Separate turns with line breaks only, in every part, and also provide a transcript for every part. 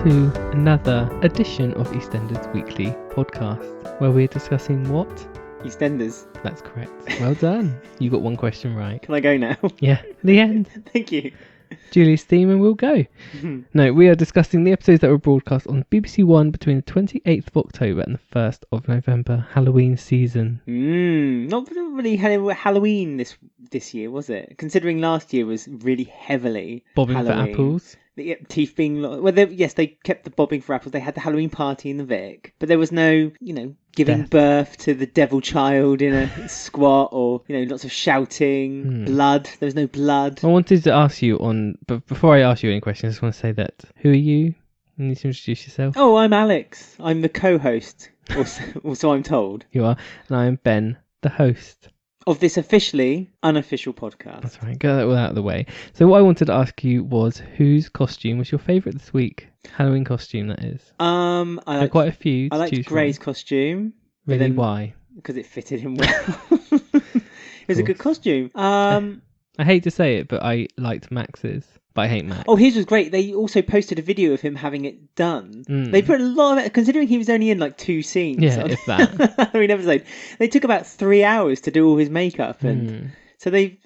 to another edition of EastEnders Weekly Podcast, where we're discussing what?
EastEnders.
That's correct. Well done. You got one question right.
Can I go now?
Yeah, the end.
Thank you.
Julie's theme and we'll go. No, we are discussing the episodes that were broadcast on BBC One between the 28th of October and the 1st of November, Halloween season.
Not really Halloween this year, was it? Considering last year was really heavily
Bobbing
Halloween.
for apples.
The Tiff being... Well, yes, they kept the bobbing for apples. They had the Halloween party in the Vic. But there was no, giving
Death.
birth to the devil child in a squat or, lots of shouting, blood. There was no blood.
I wanted to ask you but before I ask you any questions, I just want to say that, who are you? You need to introduce yourself.
Oh, I'm Alex. I'm the co-host, also I'm told.
You are. And I am Ben, the host.
Of this officially unofficial podcast.
That's right, get that all out of the way. So what I wanted to ask you was, whose costume was your favourite this week? Halloween costume, that is.
I
like quite a few.
I liked Gray's costume.
Really? Why?
Because it fitted him well. It was a good costume.
I hate to say it, but I liked Max's. But I hate Max.
Oh, his was great. They also posted a video of him having it done. They put a lot of it, considering he was only in like 2 scenes.
Yeah, if that.
Halloween episode. They took about 3 hours to do all his makeup, and so they,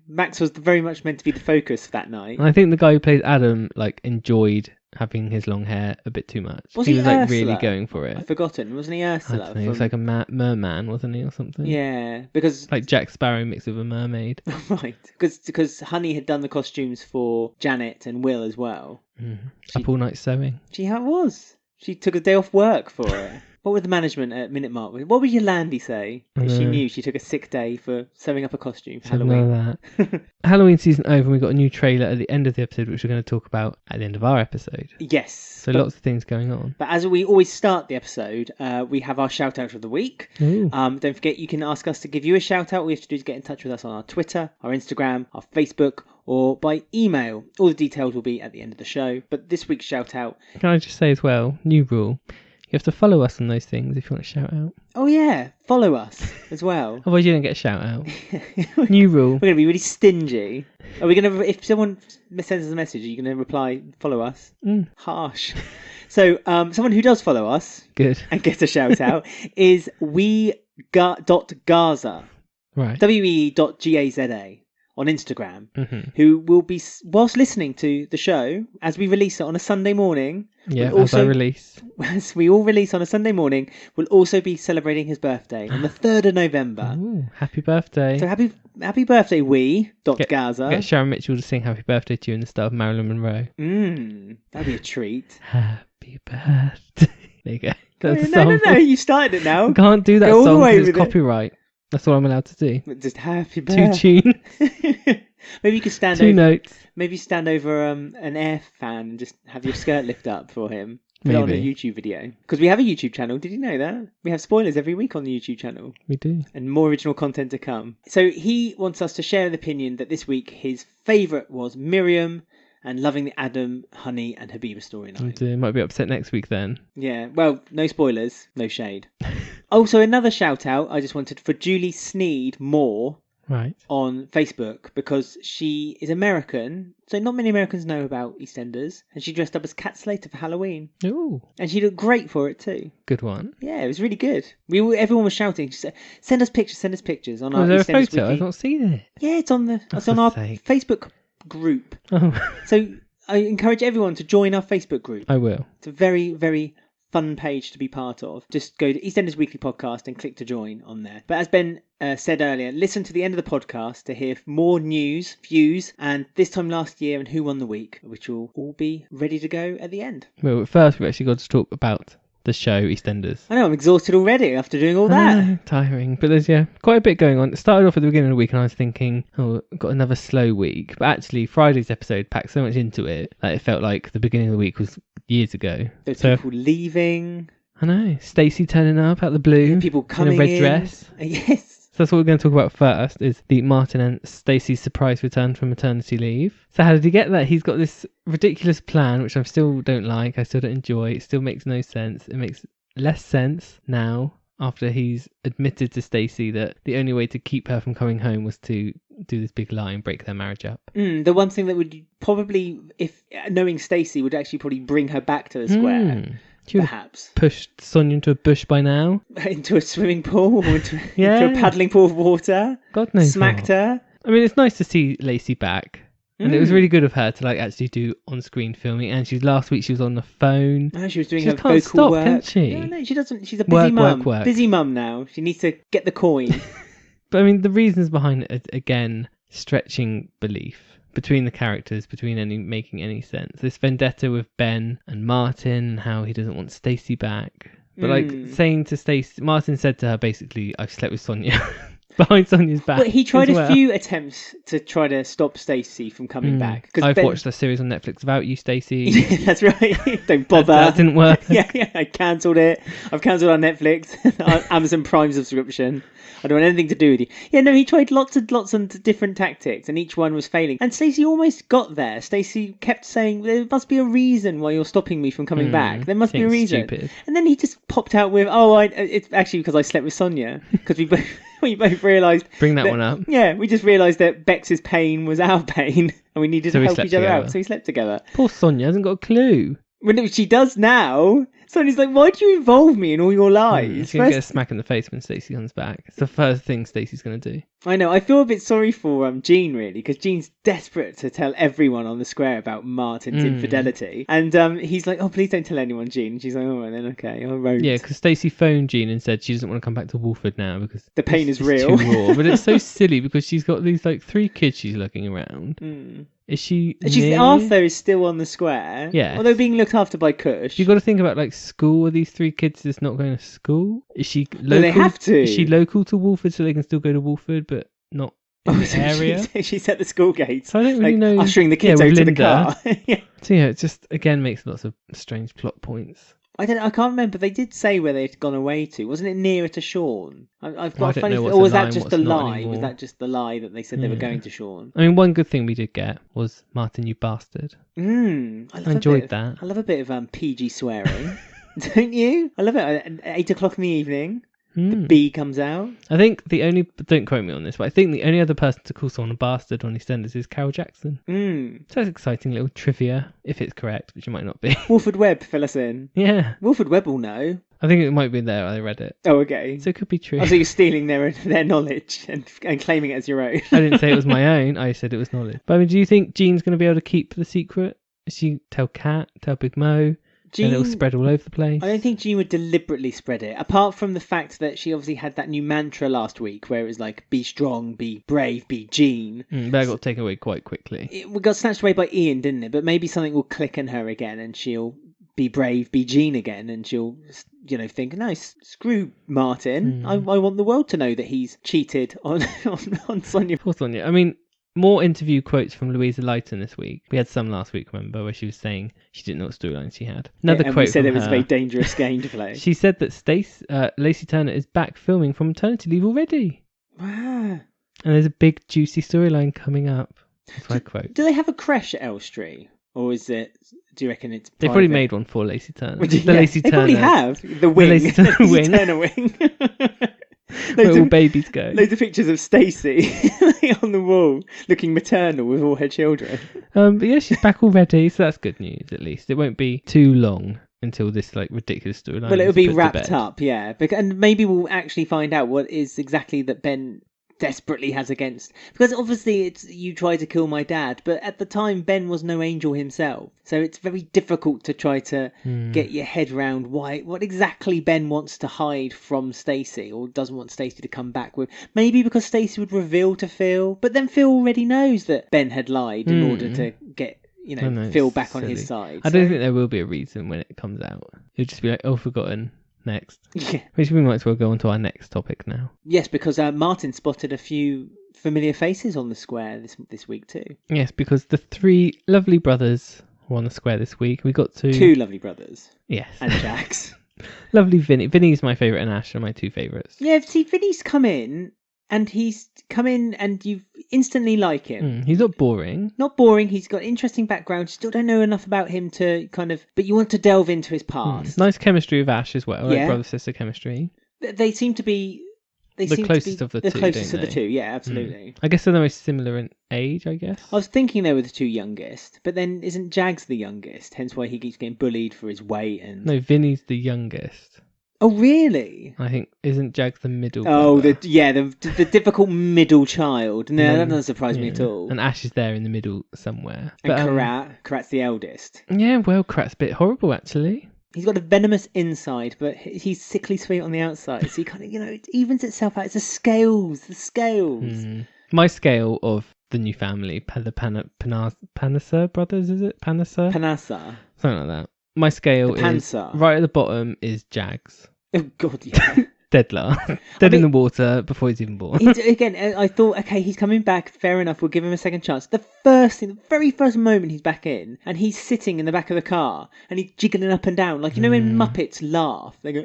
Max was very much meant to be the focus that night.
And I think the guy who plays Adam enjoyed having his long hair a bit too much.
Was
he
he
was
Ursula?
really going for it.
I've forgotten. Wasn't he Ursula?
I don't know, he was like a merman, wasn't he, or something?
Yeah, because
like Jack Sparrow mixed with a mermaid.
Right, because Honey had done the costumes for Janet and Will as well.
Up all night sewing.
She was. She took a day off work for it. What would the management at Minute Mark? What would Yolandi say if she knew she took a sick day for sewing up a costume for Halloween?
That. Halloween season over, and we got a new trailer at the end of the episode, which we're going to talk about at the end of our episode.
Yes.
So lots of things going on.
But as we always start the episode, we have our shout out of the week. Don't forget, you can ask us to give you a shout out. All you have to do is get in touch with us on our Twitter, our Instagram, our Facebook, or by email. All the details will be at the end of the show. But this week's shout out.
Can I just say as well, new rule. You have to follow us on those things if you want to shout out.
Oh yeah, follow us as well.
Otherwise you don't get a shout out. New rule.
We're going to be really stingy. Are we going to, if someone sends us a message, are you going to reply, follow us? Harsh. So someone who does follow us
good
and gets a shout out is we.gaza.
Right.
we.gaza on Instagram, who will be, whilst listening to the show, as we release it on a Sunday morning.
Yeah,
as we all release on a Sunday morning, we'll also be celebrating his birthday on the 3rd of November.
Ooh, happy birthday.
So happy birthday, we.gaza.
Get Sharon Mitchell to sing happy birthday to you in the style of Marilyn Monroe.
That'd be a treat.
Happy birthday. There you go. That's
No, you started it now.
I can't do that
Go
song
because
it's copyright. That's all I'm allowed to do.
Just happy birthday.
2 tunes.
Maybe you could stand
2 notes.
Maybe stand over an air fan and just have your skirt lift up for him. Put it on a YouTube video. Because we have a YouTube channel. Did you know that? We have spoilers every week on the YouTube channel.
We do.
And more original content to come. So he wants us to share an opinion that this week his favourite was Marium and loving the Adam, Honey and Habiba storyline.
Might be upset next week then.
Yeah, well, no spoilers, no shade. Also, another shout out I just wanted for Julie Sneed Moore.
Right.
On Facebook, because she is American, so not many Americans know about EastEnders, and she dressed up as Cat Slater for Halloween.
Ooh.
And she looked great for it too.
Good one.
Yeah, it was really good. Everyone was shouting, she said, send us pictures on our
EastEnders
Weekly.
photo? I've not seen it.
Yeah, it's on our Facebook group.
Oh.
So I encourage everyone to join our Facebook group.
I will.
It's a very, very fun page to be part of. Just go to EastEnders Weekly Podcast and click to join on there. But as Ben said earlier, listen to the end of the podcast to hear more news, views, and this time last year and who won the week, which will all be ready to go at the end.
Well, first we've actually got to talk about the show EastEnders.
I know, I'm exhausted already after doing all that.
Tiring. But there's quite a bit going on. It started off at the beginning of the week and I was thinking, I've got another slow week. But actually Friday's episode packed so much into it that it felt like the beginning of the week was years ago.
There's people leaving.
I know. Stacey turning up out the blue.
People coming
in a red dress.
Yes.
So that's what we're going to talk about first, is the Martin and Stacey's surprise return from maternity leave. So how did he get that? He's got this ridiculous plan, which I still don't like. I still don't enjoy. It still makes no sense. It makes less sense now after he's admitted to Stacey that the only way to keep her from coming home was to do this big lie and break their marriage up.
The one thing that would probably, if knowing Stacey, would actually probably bring her back to the square.
She would
perhaps
pushed Sonia into a bush by now.
Into a swimming pool, or into a paddling pool of water.
God knows.
Smacked her.
I mean, it's nice to see Lacey back. And it was really good of her to actually do on-screen filming. And last week she was on the phone.
Oh, she was doing
she
her
can't
vocal
stop,
work.
Can she?
No, she doesn't. She's a busy mum.
Work.
Busy mum now. She needs to get the coin.
But I mean, the reasons behind it are, again, stretching belief between the characters, making any sense. This vendetta with Ben and Martin, and how he doesn't want Stacey back. But saying to Stacey, Martin said to her basically, "I've slept with Sonia." Behind Sonia's back.
But he tried a few attempts to try to stop Stacey from coming back.
I've watched a series on Netflix about you, Stacey.
Yeah, that's right. Don't bother.
That didn't work.
Yeah, I cancelled it. I've cancelled our Netflix, our Amazon Prime subscription. I don't want anything to do with you. Yeah, no, he tried lots of different tactics, and each one was failing. And Stacey almost got there. Stacey kept saying, "There must be a reason why you're stopping me from coming back. There must be a reason."
Stupid.
And then he just popped out with, it's actually because I slept with Sonia. Because we both realised...
Bring that one up.
Yeah, we just realised that Bex's pain was our pain, and we needed to help each other out, so we slept together.
Poor Sonia hasn't got a clue.
When she does now, Sonia's like, "Why do you involve me in all your lies?"
She's going to get a smack in the face when Stacey comes back. It's the first thing Stacey's going to do.
I know. I feel a bit sorry for Jean, really, because Jean's desperate to tell everyone on the square about Martin's infidelity. And he's like, "Oh, please don't tell anyone, Jean." And she's like, "Oh, then okay, I won't."
Yeah, because Stacey phoned Jean and said she doesn't want to come back to Wolford now because
the pain is real.
It's too raw. But it's so silly because she's got these 3 kids she's looking around. Is she?
Arthur is still on the square.
Yeah.
Although being looked after by Kush.
You've got to think about school. Are these 3 kids just not going to school? Is she local?
No, they have to.
Is she local to Wolford so they can still go to Wolford but not in the area?
She's at the school gates.
So I don't really know.
Ushering the kids out to the car.
Yeah. So yeah, it just again makes lots of strange plot points.
I can't remember. They did say where they'd gone away to. Wasn't it nearer to Sean? I've got a funny. Or was that just the lie? Was that just the lie that they said they were going to Sean?
I mean, one good thing we did get was Martin, you bastard.
I
enjoyed that.
I love a bit of PG swearing. Don't you? I love it. At 8 o'clock in the evening, the B comes out.
I think don't quote me on this, but I think the only other person to call someone a bastard on EastEnders is Carol Jackson. So that's exciting little trivia, if it's correct, which it might not be.
Wilford Webb, fill us in.
Yeah.
Wilford Webb will know.
I think it might be there. I read it.
Oh, okay.
So it could be true.
So you're stealing their knowledge and claiming it as your own.
I didn't say it was my own. I said it was knowledge. But I mean, do you think Jean's going to be able to keep the secret? Does she tell Kat, tell Big Mo? Jean, and it'll spread all over the place.
I don't think Jean would deliberately spread it, apart from the fact that she obviously had that new mantra last week where it was like, be strong, be brave, be Jean.
But it got taken away quite quickly.
It got snatched away by Ian, didn't it? But maybe something will click in her again and she'll be brave, be Jean again, and she'll, think, no, screw Martin. I want the world to know that he's cheated on Sonia.
Poor Sonia. I mean, more interview quotes from Louisa Lighton this week. We had some last week, remember, where she was saying she didn't know what storyline she had. Another quote
we said
from
it was
her.
A very dangerous game to play.
She said that Lacey Turner is back filming from maternity leave already.
Wow.
And there's a big juicy storyline coming up. That's my quote.
Do they have a creche at Elstree? Or is it, do you reckon it's private?
They've probably made one for Lacey Turner.
Lacey Turner. They probably have. The wing.
The Lacey
Turner wing.
Where all babies go.
Loads of pictures of Stacey on the wall, looking maternal with all her children.
But yeah, she's back already, so that's good news at least. It won't be too long until this ridiculous storyline.
Well, it'll be wrapped up, yeah. And maybe we'll actually find out what is exactly that Ben desperately has against, because obviously it's you tried to kill my dad, but at the time Ben was no angel himself, so it's very difficult to try to get your head round what exactly Ben wants to hide from Stacey or doesn't want Stacey to come back with. Maybe because Stacey would reveal to Phil, but then Phil already knows that Ben had lied in order to get Phil back on his side.
I don't think there will be a reason when it comes out. It'll just be like, oh, forgotten. Next.
Yeah.
Which we might as well go on to our next topic now.
Yes, because Martin spotted a few familiar faces on the square this week too.
Yes, because the 3 lovely brothers were on the square this week. We got to...
2 lovely brothers.
Yes.
And Jags.
Lovely Vinny. Vinny's my favourite and Ash are my 2 favourites.
Yeah, see, Vinny's come in and you instantly like him.
He's not boring.
Not boring. He's got interesting background. You still don't know enough about him to but you want to delve into his past.
Nice chemistry with Ash as well,
yeah.
like brother-sister chemistry.
They seem to be. They
The
seem
closest
to be
of the
the
two,
closest
don't
of the
they?
two. Yeah, absolutely.
I guess they're the most similar in age, I guess.
I was thinking they were the two youngest, but then isn't Jags the youngest? Hence why he keeps getting bullied for his weight and.
No, Vinny's the youngest.
Oh really?
I think isn't Jags the middle
Oh,
brother?
the difficult middle child. No,
And
that
then-
doesn't surprise me at all.
And Ash is there in the middle somewhere.
And
But,
Kheerat's the eldest.
yeah, well, Kheerat's a bit horrible, actually.
He's got a venomous inside, but he's sickly sweet on the outside. So he kind of, it evens itself out. It's the scales.
My scale of the new family, the Panesar Brothers, is it? Panesar?
Panesar.
Something like that. My scale
The
is
Pansar.
right at the bottom is Jags.
Oh God, yeah.
Dead last. Dead in the water before he's even born.
Again, I thought, okay, he's coming back. Fair enough. We'll give him a second chance. The very first moment he's back in, and he's sitting in the back of the car, and he's jiggling up and down, like when Muppets laugh, they go.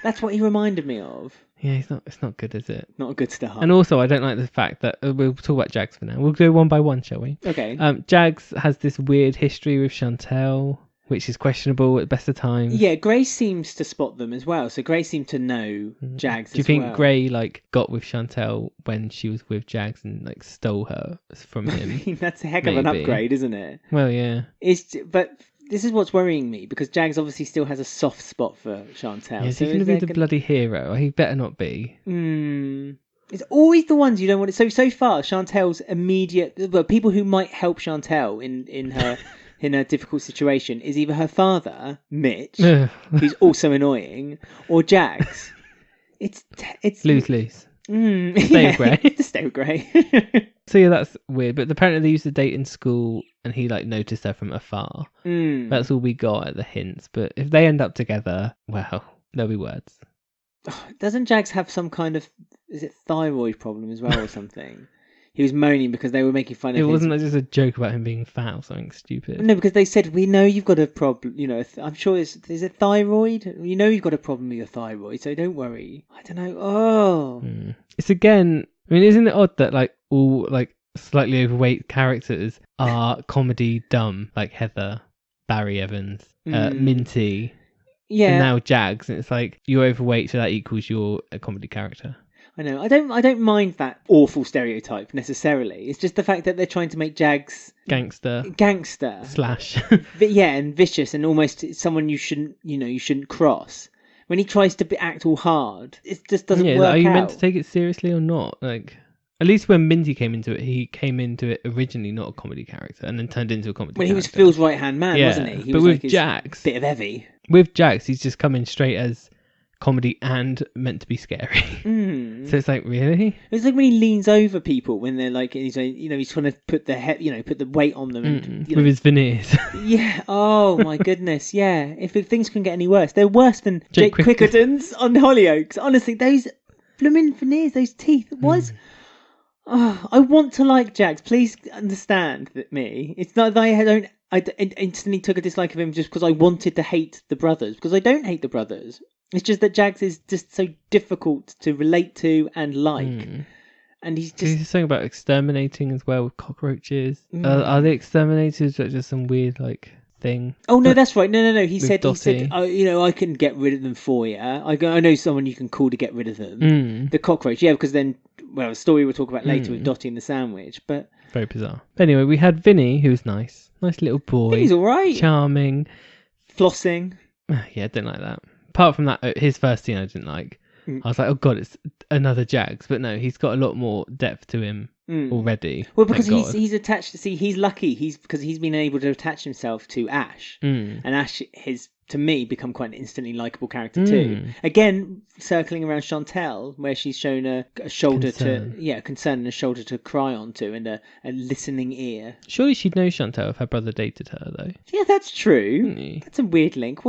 That's what he reminded me of.
Yeah, it's not good, is it?
Not a good start.
And also, I don't like the fact that we'll talk about Jags for now. We'll go one by one, shall we?
Okay.
Jags has this weird history with Chantelle, which is questionable at the best of times.
Yeah, Grace seems to spot them as well. So Grace seemed to know Jags as well.
Do you think Gray got with Chantelle when she was with Jags and stole her from him?
That's a heck of an upgrade, isn't it?
Well, yeah.
But this is what's worrying me, because Jags obviously still has a soft spot for Chantelle.
Is he going to be the bloody hero? He better not be.
It's always the ones you don't want. So far, Chantelle's people who might help Chantelle in her in a difficult situation is either her father, Mitch, who's also annoying, or Jags. It's
lose.
Stay
with Gray.
Stay with Gray.
So yeah, that's weird. But apparently they used to date in school, and he noticed her from afar. That's all we got at the hints. But if they end up together, well, there'll be words.
Doesn't Jags have some kind of thyroid problem as well or something? He was moaning because they were making fun of him.
It wasn't just a joke about him being fat or something stupid.
No, because they said, we know you've got a problem. I'm sure is it thyroid? You know you've got a problem with your thyroid, so don't worry. I don't know. Oh.
It's again, I mean, isn't it odd that all slightly overweight characters are comedy dumb, like Heather, Barry Evans, Minty, and now Jags, and it's like you're overweight, so that equals you're a comedy character.
I know. I don't mind that awful stereotype necessarily. It's just the fact that they're trying to make Jags
gangster slash
and vicious and almost someone you shouldn't cross. When he tries to act all hard, it just doesn't work out.
Are you meant to take it seriously or not? At least when Minty came into it, he came into it originally not a comedy character and then turned into a comedy character.
He was Phil's right-hand man, wasn't he?
But with Jags...
bit of Evie.
With Jags, he's just come in straight as comedy and meant to be scary. So it's really?
It's like when he leans over people when they're he's trying to put put the weight on them. And,
with his veneers.
Yeah. Oh, my goodness. Yeah. If things can get any worse. They're worse than Jake Quickerton's on Hollyoaks. Honestly, those blooming veneers, those teeth. Oh, I want to like Jags. Please understand me. It's not that I instantly took a dislike of him just because I wanted to hate the brothers. Because I don't hate the brothers. It's just that Jags is just so difficult to relate to and like. And he's just...
He's saying about exterminating as well with cockroaches. Are they exterminators or just some weird thing?
Oh, no, that's right. No. He said,
Dotty.
I can get rid of them for you. I know someone you can call to get rid of them. The cockroach, yeah, because then, a story we'll talk about later with Dotty and the sandwich, but...
Very bizarre. Anyway, we had Vinny, who's nice. Nice little boy.
He's all right.
Charming.
Flossing.
Yeah, I didn't like that. Apart from that, his first scene I didn't like. I was like, oh god, it's another Jags. But no, he's got a lot more depth to him already.
Well, because he's attached to... See, he's lucky because he's been able to attach himself to Ash. And Ash has, to me, become quite an instantly likeable character too. Again, circling around Chantelle, where she's shown a shoulder concern and a shoulder to cry onto and a listening ear.
Surely she'd know Chantelle if her brother dated her, though.
Yeah, that's true. That's a weird link.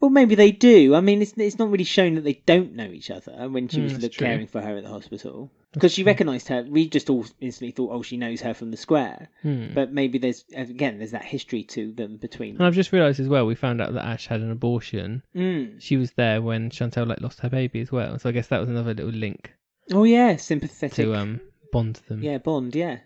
Well, maybe they do. I mean, it's not really shown that they don't know each other when she was caring for her at the hospital. Because she recognised her. We just all instantly thought, oh, she knows her from the square. But maybe there's that history to them between them.
And I've just realised as well, we found out that Ash had an abortion. She was there when Chantelle lost her baby as well. So I guess that was another little link.
Oh, yeah, sympathetic.
To bond them.
Yeah, bond, yeah.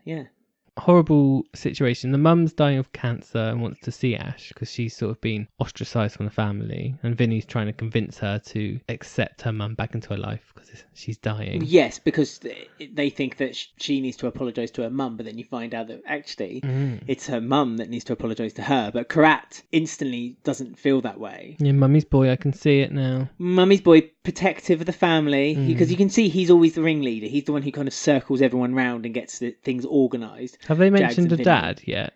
horrible situation. The mum's dying of cancer and wants to see Ash because she's sort of been ostracised from the family, and Vinny's trying to convince her to accept her mum back into her life because she's dying.
Yes, because they think that she needs to apologise to her mum, but then you find out that actually it's her mum that needs to apologise to her. But Kheerat instantly doesn't feel that way.
Yeah, mummy's boy, I can see it now.
Mummy's boy, protective of the family, because you can see he's always the ringleader. He's the one who kind of circles everyone round and gets things organised.
Have they mentioned a
Vinny.
dad yet?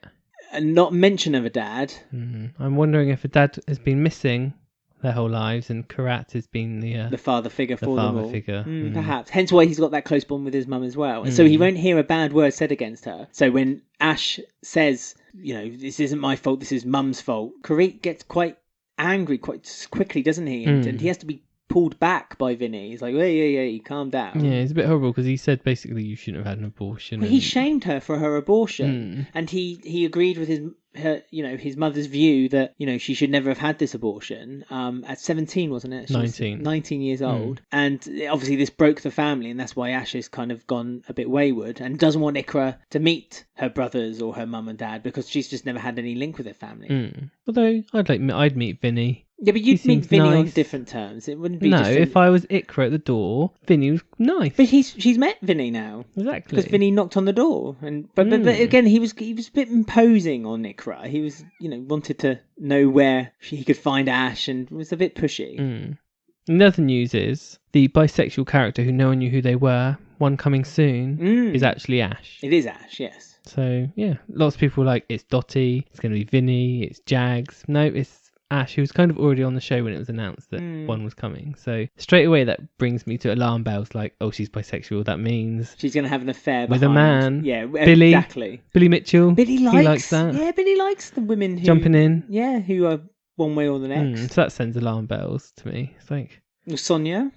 Not mention of a dad.
I'm wondering if a dad has been missing their whole lives and Kheerat has been the
father figure for them all.
Figure.
Perhaps. Hence why he's got that close bond with his mum as well. And so he won't hear a bad word said against her. So when Ash says, this isn't my fault, this is mum's fault, Kheerat gets quite angry quite quickly, doesn't he? And he has to be pulled back by Vinny. He's like, hey, calm down.
Yeah, it's a bit horrible because he said basically you shouldn't have had an abortion.
Well, he shamed her for her abortion, and he agreed with his mother's view that she should never have had this abortion. At 17, wasn't it? She
19.
Was 19 years old, and obviously this broke the family, and that's why Ash has kind of gone a bit wayward and doesn't want Iqra to meet her brothers or her mum and dad because she's just never had any link with her family.
Although I'd meet Vinny.
Yeah, but you'd meet Vinny on
nice.
different terms. It wouldn't be.
No, if I was Iqra at the door, Vinny was nice.
But she's met Vinny now.
Exactly.
Because Vinny knocked on the door, but again he was a bit imposing on Iqra. He was wanted to know where he could find Ash and was a bit pushy.
And the other news is the bisexual character who no one knew who they were, one coming soon, is actually Ash.
It is Ash, yes.
So yeah, lots of people were like it's Dotty, it's going to be Vinny, it's Jags. No, it's Ash, who was kind of already on the show when it was announced that one was coming. So straight away that brings me to alarm bells like, oh, she's bisexual. That means
she's going to have an affair
with a man.
Yeah,
Billy,
exactly.
Billy Mitchell.
Billy likes that. Yeah, Billy likes the women who...
Jumping in.
Yeah, who are one way or the next.
So that sends alarm bells to me. It's like...
Sonia?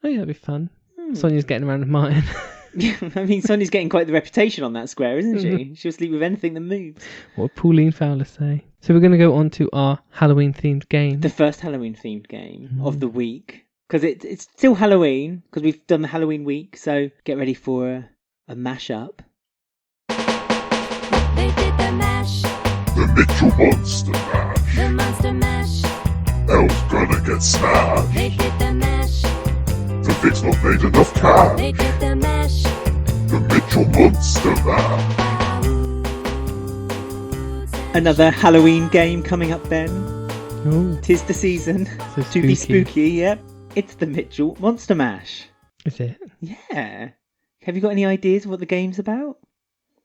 Oh, yeah, that'd be fun. Sonia's getting around with Martin.
Yeah, I mean, Sonia's getting quite the reputation on that square, isn't she? She'll sleep with anything that moves.
What would Pauline Fowler say? So we're going to go on to our Halloween-themed game.
The first Halloween-themed game of the week. Because it's still Halloween, because we've done the Halloween week, so get ready for a mash-up.
They did the mash.
The Mitchell Monster Mash.
The Monster Mash.
Elle's gonna get smashed.
They did the mash.
The Vic's not made enough cash.
They did the mash.
The Mitchell Monster Mash.
Another Halloween game coming up, Ben.
Oh,
'Tis the season
so
to be spooky, yep. It's the Mitchell Monster Mash.
Is it?
Yeah. Have you got any ideas of what the game's about?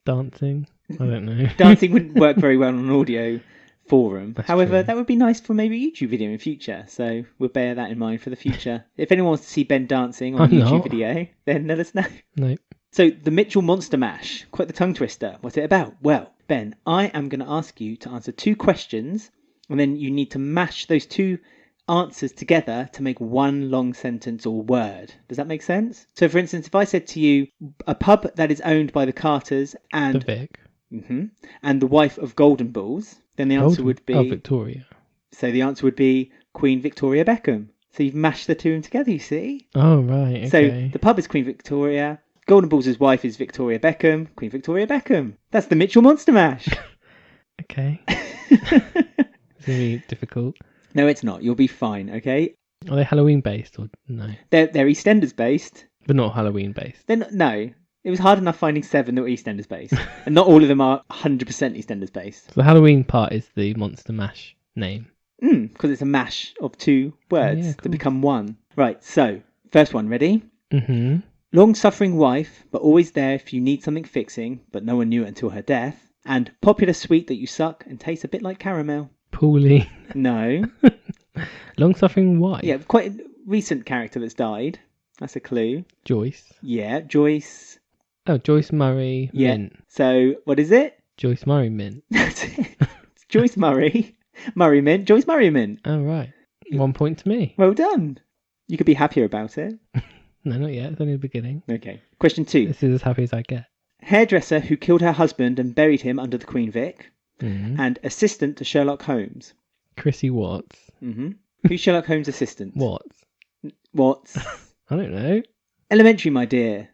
Dancing? I don't know.
Dancing wouldn't work very well on an audio forum.
That's
However,
true.
that would be nice for maybe a YouTube video in future, so we'll bear that in mind for the future. If anyone wants to see Ben dancing on a
I'm
YouTube
not.
video, then let us know.
Nope.
So, the Mitchell Monster Mash. Quite the tongue twister. What's it about? Well, Ben, I am going to ask you to answer 2 questions, and then you need to mash those 2 answers together to make one long sentence or word. Does that make sense? So, for instance, if I said to you, a pub that is owned by the Carters and
The Vic.
And the wife of Golden Balls, then the answer would be...
Oh, Victoria.
So the answer would be Queen Victoria Beckham. So you've mashed the 2 in together, you see?
Oh, right, okay.
So the pub is Queen Victoria, Golden Balls' wife is Victoria Beckham, Queen Victoria Beckham. That's the Mitchell Monster Mash.
Okay. It's really difficult.
No, it's not. You'll be fine, okay?
Are they Halloween-based or no?
They're EastEnders based.
But not Halloween-based.
No. It was hard enough finding 7 that were EastEnders based. And not all of them are 100% EastEnders based.
So the Halloween part is the Monster Mash name.
Because it's a mash of 2 words
Yeah,
that
cool.
become one. Right, so, first one, ready?
Mm-hmm.
Long-suffering wife, but always there if you need something fixing, but no one knew it until her death. And popular sweet that you suck and tastes a bit like caramel.
Pauline.
No.
Long-suffering wife.
Yeah, quite a recent character that's died. That's a clue.
Joyce.
Yeah, Joyce.
Oh, Joyce Murray
Yeah.
Mint.
So, what is it?
Joyce Murray Mint.
That's it. It's Joyce Murray. Murray Mint. Joyce Murray Mint.
Oh, right. 1 point to me.
Well done. You could be happier about it.
No, not yet. It's only the beginning.
Okay. Question 2.
This is as happy as I get.
Hairdresser who killed her husband and buried him under the Queen Vic.
Mm-hmm.
And assistant to Sherlock Holmes.
Chrissy Watts.
Who's Sherlock Holmes' assistant?
Watts?
What?
I don't know.
Elementary, my dear.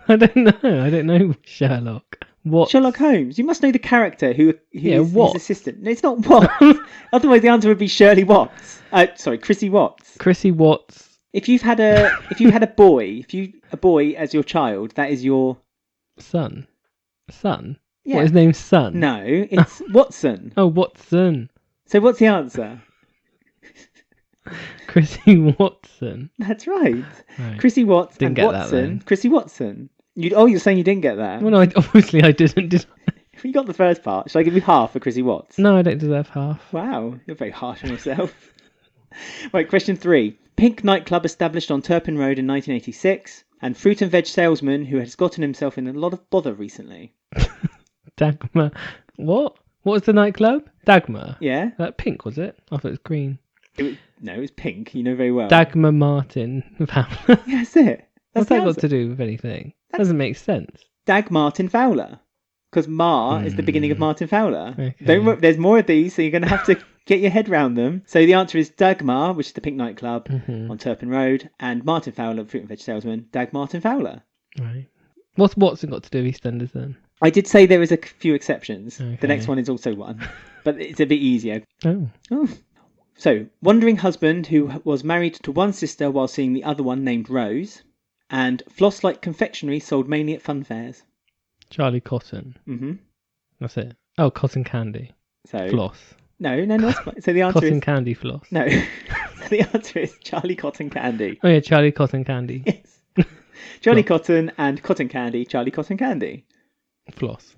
I don't know. I don't know Sherlock. What?
Sherlock Holmes. You must know the character who
Yeah,
is
Watts.
his assistant. No, it's not Watts. Otherwise, the answer would be Shirley Watts. Chrissy Watts.
Chrissy Watts.
If you had a boy as your child, that is your
Son.
Yeah.
What, his name's Son?
No, it's Watson.
Oh, Watson.
So what's the answer?
Chrissy Watson.
That's right.
Right.
Chrissy Watts
Didn't
and
get that
Watson.
then.
Chrissy Watson. You're saying you didn't get that?
Well, no, obviously I didn't. Did I?
You got the first part. Shall I give you half for Chrissy Watts?
No, I don't deserve half.
Wow, you're very harsh on yourself. Right, question 3. Pink nightclub established on Turpin Road in 1986, and fruit and veg salesman who has gotten himself in a lot of bother recently.
Dagmar. What? What was the nightclub? Dagmar.
Yeah?
That pink, was it? I thought it was green.
It was pink. You know very well.
Dagmar Martin.
Yeah, that's it.
What's
the
that got
answer.
to do with anything? Doesn't make sense.
Dag Martin Fowler. Because Mar is the beginning of Martin Fowler.
Okay.
There's more of these, so you're going to have to get your head round them. So the answer is Dagmar, which is the pink nightclub on Turpin Road, and Martin Fowler, fruit and veg salesman, Dag Martin Fowler.
Right. What's Watson got to do with EastEnders then?
I did say there was a few exceptions.
Okay.
The next one is also one, but it's a bit easier.
Oh.
So, wandering husband who was married to one sister while seeing the other one named Rose, and floss-like confectionery sold mainly at fun fairs.
Charlie Cotton.
Mm-hmm.
That's it. Oh, cotton candy.
So
Floss.
No, that's fine. So the answer
Cotton
is
candy floss.
no. So the answer is Charlie Cotton Candy.
Oh yeah, Charlie Cotton Candy.
Yes. Charlie Cotton and Cotton Candy. Charlie Cotton Candy.
Floss.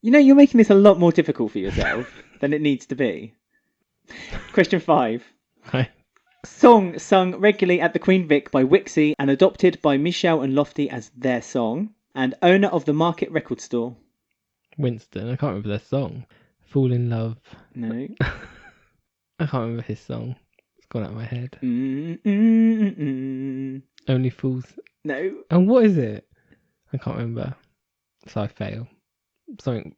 You know, you're making this a lot more difficult for yourself than it needs to be. Question 5.
Right.
Song sung regularly at the Queen Vic by Wixie and adopted by Michelle and Lofty as their song, and owner of the Market record store.
Winston. I can't remember their song. Fall in Love.
No.
I can't remember his song. It's gone out of my head.
Mm-mm-mm-mm.
Only Fools.
No.
And what is it? I can't remember. So I fail. Something.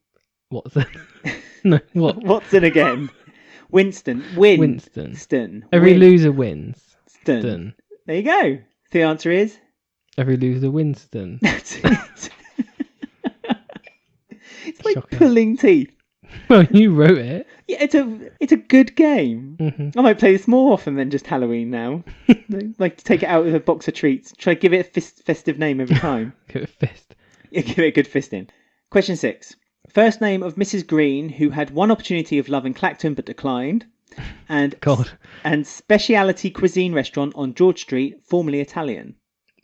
Watson. No, what?
Watson again. Winston.
Winston.
Ston.
Every loser wins.
Ston.
Ston.
There you go. The answer is...
Every loser Winston.
That's it. It's like
Shocker.
pulling teeth.
Well, you wrote it.
Yeah, it's a good game.
Mm-hmm.
I might play this more often than just Halloween now. Like to take it out with a box of treats. Try to give it a festive name every time.
Give it a fist.
Yeah, give it a good fisting. Question 6. First name of Mrs. Green, who had one opportunity of love in Clacton but declined, and
God.
and speciality cuisine restaurant on George Street, formerly Italian.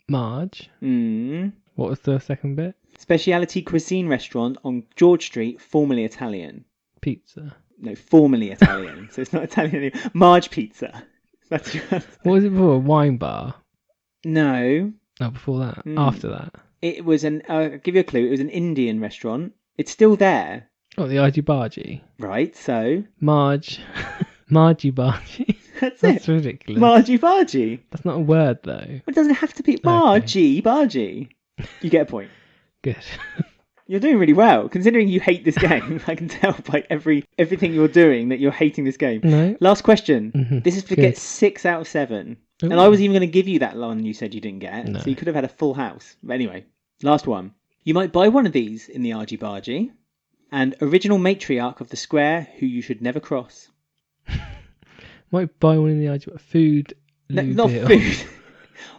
Marge.
Mm.
What was the second bit?
Speciality cuisine restaurant on George Street, formerly Italian.
Pizza.
No, formerly Italian. So it's not Italian anymore. Marge Pizza. That's your answer.
What was it before? A wine bar?
No,
No, before that. After that.
it was I'll give you a clue. It was an Indian restaurant. It's still there,
Oh, the Argy Bargy.
right? So
Marge. Margie Bargy.
that's
That's
it.
ridiculous.
Margie Bargy.
That's not a word, though.
It doesn't have to be Margie Bargy. You get a point.
Good.
You're doing really well, considering you hate this game. I can tell by everything you're doing that you're hating this game.
No.
Last question.
Mhm.
This is to
Good.
get 6 out of 7.
Ooh.
And I was even going to give you that one you said you didn't get.
No.
So you could have had a full house. But anyway, last one. You might buy one of these in the Argy Bargy. And original matriarch of the square who you should never cross.
Might buy one in the Argy food.
No,
lube
not
deal.
food.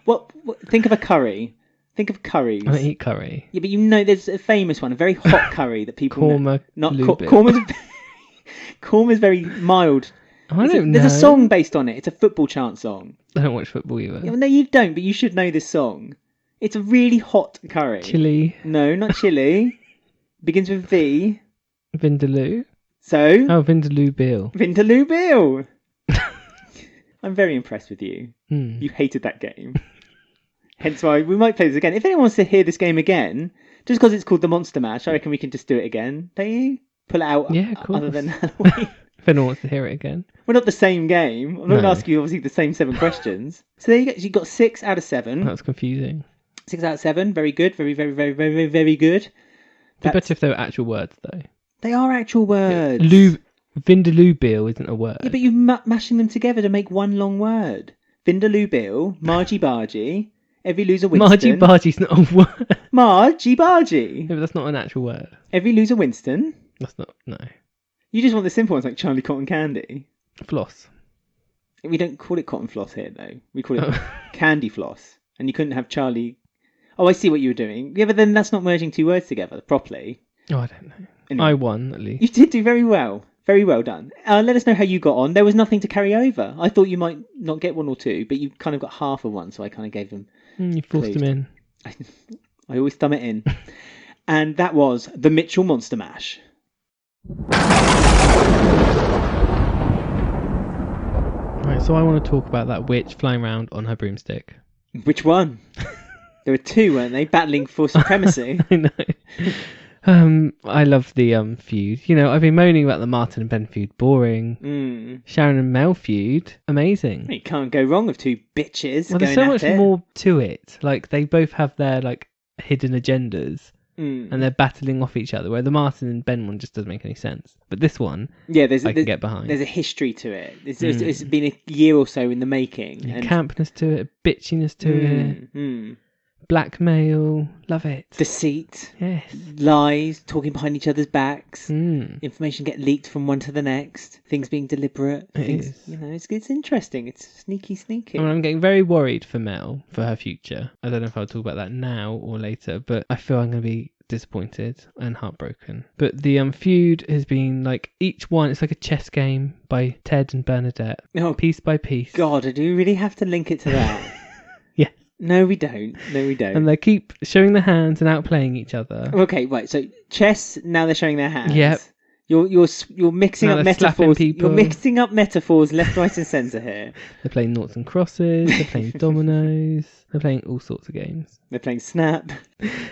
what? Think of a curry. Think of curries.
I don't eat curry.
Yeah, but you know there's a famous one, a very hot curry that people know.
Korma.
Not
lube it.
Korma's very mild.
I don't know.
There's a song based on it. It's a football chant song.
I don't watch football either.
Yeah, well, no, you don't, but you should know this song. It's a really hot curry.
Chili.
No, not chili. Begins with V.
Vindaloo.
So,
Oh, Vindaloo Bill.
Vindaloo Bill. I'm very impressed with you.
Hmm.
You hated that game. Hence why we might play this again. If anyone wants to hear this game again, just because it's called the Monster Mash, I reckon we can just do it again. Don't you? Pull it out
Yeah, of course.
other than Halloween.
If anyone wants to hear it again.
We're not the same game. I'm not going to
No.
ask you, obviously, the same 7 questions. So there you go. So you got 6 out of 7.
That's confusing.
6 out of 7. Very good. Very, very, very, very, very, very good.
Be
That's-
better if they were actual words, though.
They are actual words.
Vindaloo Bill isn't a word.
Yeah, but you're mashing them together to make one long word. Vindaloo Bill, Margie Bargy, Every loser Winston.
Margie Bargie's not a word.
Margie Bargie.
No, but that's not an actual word.
Every loser Winston.
That's not, no.
You just want the simple ones like Charlie Cotton Candy.
Floss.
We don't call it cotton floss here, though. We call it candy floss. And you couldn't have Charlie... Oh, I see what you were doing. Yeah, but then that's not merging two words together properly.
Oh, I don't know.
Anyway,
I won, at least.
you did do very well. Very well done. Let us know how you got on. There was nothing to carry over. I thought you might not get one or two, but you kind of got half of one, so I kind of gave them...
You forced him in.
I always thumb it in. And that was the Mitchell Monster Mash.
Right, so I want to talk about that witch flying around on her broomstick.
Which one? There were two, weren't they? Battling for supremacy.
I know. I love the feud. You know, I've been moaning about the Martin and Ben feud. Boring. Sharon and Mel feud. Amazing.
You can't go wrong with two bitches.
Well, there's so much more to it. Like, they both have their, like, hidden agendas. And they're battling off each other, where the Martin and Ben one just doesn't make any sense. But this one, I can get behind.
There's a history to it. It's been a year or so in the making.
And campness to it, bitchiness to it. Blackmail, love it.
Deceit.
Yes.
Lies, talking behind each other's backs.
Information
get leaked from one to the next. Things being deliberate.
It is.
You know, it's interesting. It's sneaky.
I mean, I'm getting very worried for Mel, for her future. I don't know if I'll talk about that now or later, but I feel I'm going to be disappointed and heartbroken. But the feud has been like each one, it's like a chess game by Ted and Bernadette.
Oh,
piece by piece.
God, do you really have to link it to that?
Yeah.
No, we don't.
And they keep showing their hands and outplaying each other.
Okay, right. So chess. Now they're showing their hands.
Yep.
You're mixing
Now
up
they're slapping
metaphors.
people.
You're mixing up metaphors left, right, and centre here.
They're playing noughts and crosses. They're playing dominoes. They're playing all sorts of games.
They're playing Snap.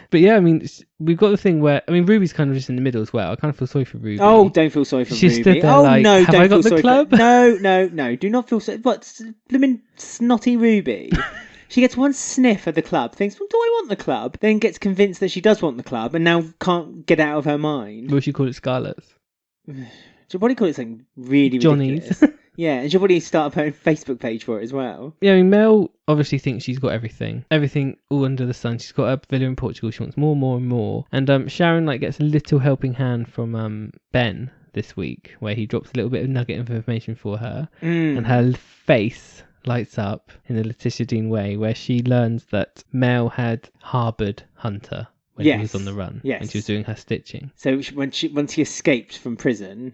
But yeah, I mean, we've got the thing where, I mean, Ruby's kind of just in the middle as well. I kind of feel sorry for Ruby.
Oh, don't feel sorry for
She
Ruby.
stood there
oh
like,
no,
have
don't
I got
feel
the
sorry
club?
No. Do not feel sorry. What? Blooming snotty Ruby. She gets one sniff at the club, thinks, well, do I want the club? Then gets convinced that she does want the club and now can't get out of her mind.
What would you call it? Scarlet's?
She'll probably call it something really
Johnny's.
ridiculous. Yeah, and she'll probably start up her own Facebook page for it as well.
Yeah, I mean, Mel obviously thinks she's got everything all under the sun. She's got a villa in Portugal. She wants more and more. And Sharon like gets a little helping hand from Ben this week, where he drops a little bit of nugget of information for her, and her face lights up in the Letitia Dean way, where she learns that Mel had harboured Hunter when he was on the run, when she was doing her stitching.
So once he escaped from prison,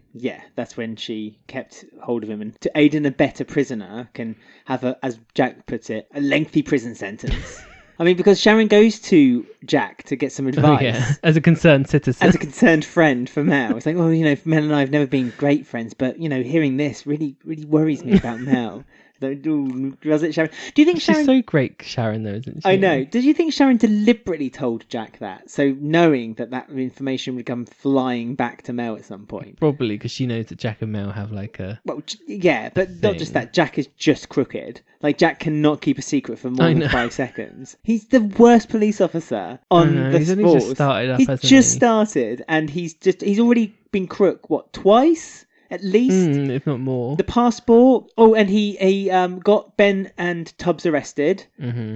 that's when she kept hold of him. And to aid and abet a prisoner can have, as Jack puts it, a lengthy prison sentence. I mean, because Sharon goes to Jack to get some advice.
As a concerned citizen.
As a concerned friend for Mel. It's like, well, you know, Mel and I have never been great friends, but, you know, hearing this really, really worries me about Mel. Was it Sharon? Do you think Sharon...
She's so great, Sharon, though, isn't she?
I know. Did you think Sharon deliberately told Jack that? So knowing that information would come flying back to Mel at some point?
Probably, because she knows that Jack and Mel have like a...
Well, yeah, but not just that. Jack is just crooked. Like, Jack cannot keep a secret for more than 5 seconds. He's the worst police officer on the
he's
force.
Only just started up,
he's just started, and he's already been crook, twice? At least,
if not more.
The passport. Oh, and he got Ben and Tubbs arrested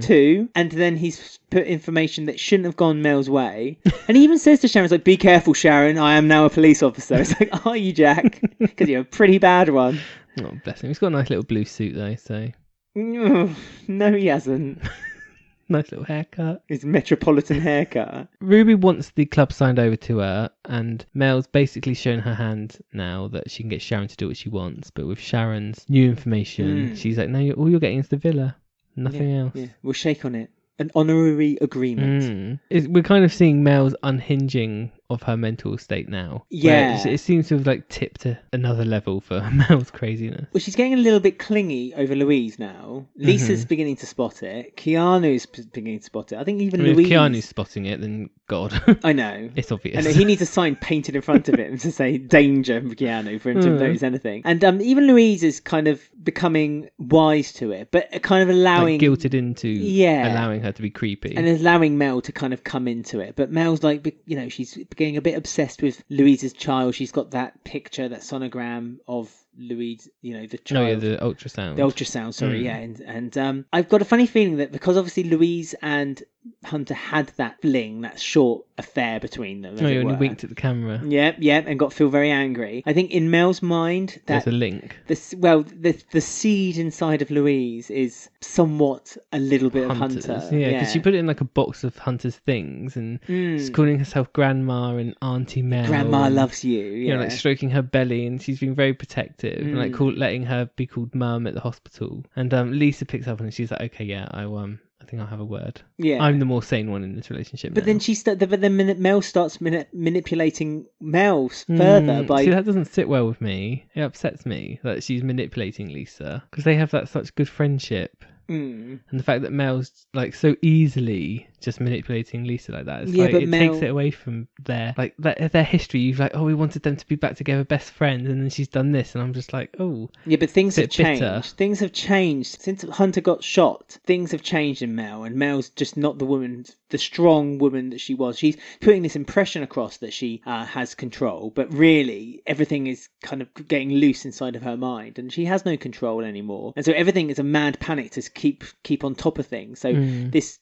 too, and then he's put information that shouldn't have gone Mel's way. And he even says to Sharon, "It's like, be careful, Sharon. I am now a police officer." It's like, are you, Jack? Because you're a pretty bad one.
Oh, bless him. He's got a nice little blue suit though, so.
No, he hasn't.
Nice little haircut.
His metropolitan haircut.
Ruby wants the club signed over to her, and Mel's basically shown her hand now that she can get Sharon to do what she wants. But with Sharon's new information, she's like, no, all you're getting is the villa. Nothing else. Yeah.
We'll shake on it. An honorary agreement.
We're kind of seeing Mel's unhinging of her mental state now.
Yeah.
It seems to have like tipped to another level for Mel's craziness.
Well, she's getting a little bit clingy over Louise now. Lisa's beginning to spot it. Keanu's beginning to spot it. I think even Louise...
If Keanu's spotting it, then God.
I know.
It's obvious.
And he needs a sign painted in front of him to say danger for Keanu for him to notice anything. And even Louise is kind of becoming wise to it, but kind of allowing...
Like guilted into allowing her to be creepy.
And allowing Mel to kind of come into it. But Mel's like, you know, she's getting a bit obsessed with Louise's child. She's got that picture, that sonogram of Louise, the
Oh
child.
yeah, the ultrasound.
The ultrasound, sorry, yeah. And I've got a funny feeling that because obviously Louise and Hunter had that fling, that short affair between them.
Oh, yeah, when he winked at the camera.
Yep, and got feel very angry. I think in Mel's mind,
There's a link.
The seed inside of Louise is somewhat a little bit of Hunter.
Yeah, because she put it in like a box of Hunter's things, and she's calling herself Grandma and Auntie Mel.
Grandma loves you. Yeah,
like stroking her belly, and she's being very protective, and like letting her be called Mum at the hospital. And Lisa picks up on it, and she's like, "Okay, yeah, I think I'll have a word.
Yeah,
I'm the more sane one in this relationship."
But
now.
then Mel starts manipulating Mel further by.
See, that doesn't sit well with me. It upsets me that she's manipulating Lisa because they have that such good friendship. And the fact that Mel's like so easily just manipulating Lisa like that, it takes it away from their history. You've like, oh, we wanted them to be back together, best friends, and then she's done this, and I'm just like, oh,
yeah, but things have changed.
Bitter.
Things have changed since Hunter got shot. Things have changed in Mel, and Mel's just not the strong woman that she was. She's putting this impression across that she has control, but really everything is kind of getting loose inside of her mind, and she has no control anymore. And so everything is a mad panic to keep on top of things. So this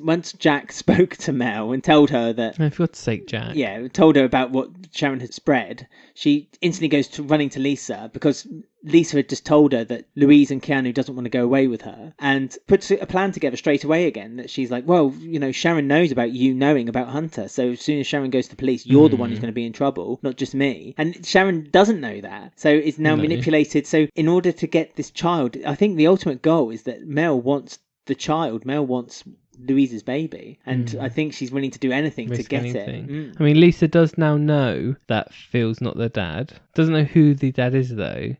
once Jack spoke to Mel and told her that,
for God's sake, Jack,
told her about what Sharon had spread, she instantly goes to running to Lisa because Lisa had just told her that Louise and Keanu doesn't want to go away with her, and puts a plan together straight away again that she's like, well, Sharon knows about you knowing about Hunter, so as soon as Sharon goes to the police, you're the one who's going to be in trouble, not just me. And Sharon doesn't know that, so it's now manipulated. So in order to get this child, I think the ultimate goal is that Mel wants the child. Mel wants Louise's baby, and I think she's willing to do anything to get it.
I mean, Lisa does now know that Phil's not the dad. Doesn't know who the dad is though,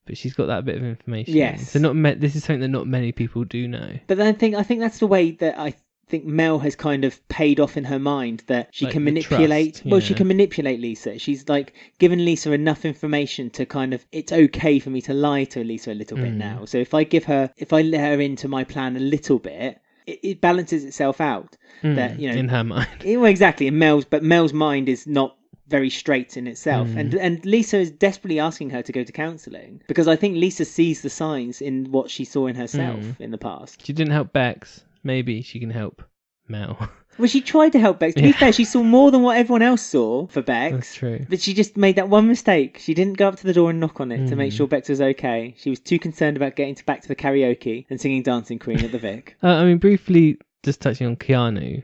but she's got that bit of information.
Yes.
So this is something that not many people do know.
But then I think that's the way that I think Mel has kind of paid off in her mind, that she can manipulate.
Trust,
she can manipulate Lisa. She's like given Lisa enough information to kind of, it's okay for me to lie to Lisa a little bit now. So if I let her into my plan a little bit, it balances itself out. That
in her mind.
Well, exactly. But Mel's mind is not very straight in itself, and Lisa is desperately asking her to go to counselling because I think Lisa sees the signs in what she saw in herself in the past.
She didn't help Bex. Maybe she can help Mel.
Well, she tried to help Bex. To be fair, she saw more than what everyone else saw for Bex.
That's true.
But she just made that one mistake. She didn't go up to the door and knock on it to make sure Bex was okay. She was too concerned about getting back to the karaoke and singing Dancing Queen at the Vic.
I mean, briefly, just touching on Keanu.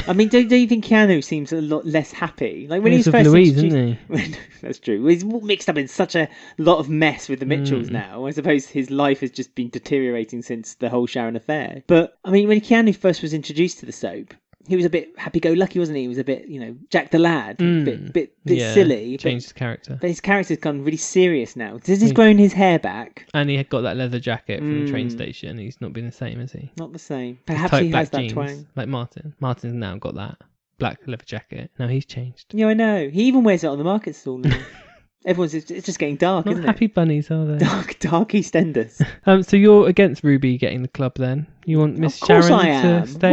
I mean, don't you think Keanu seems a lot less happy? Like when he was
with
first
Louise,
introduced...
isn't he?
That's true. He's mixed up in such a lot of mess with the Mitchells now. I suppose his life has just been deteriorating since the whole Sharon affair. But I mean, when Keanu first was introduced to the soap, he was a bit happy-go-lucky, wasn't he? He was a bit, Jack the Lad, bit silly.
Changed his character.
But his character's gone really serious now. He's grown his hair back.
And he had got that leather jacket from the train station. He's not been the same, has he?
Not the same. Perhaps he has that
jeans,
twang.
like Martin. Martin's now got that black leather jacket. Now he's changed.
Yeah, I know. He even wears it on the market stall now. It's just getting dark,
Not
isn't
happy
it?
bunnies, are they?
Dark EastEnders.
So you're against Ruby getting the club then? You want Miss
Sharon
to stay?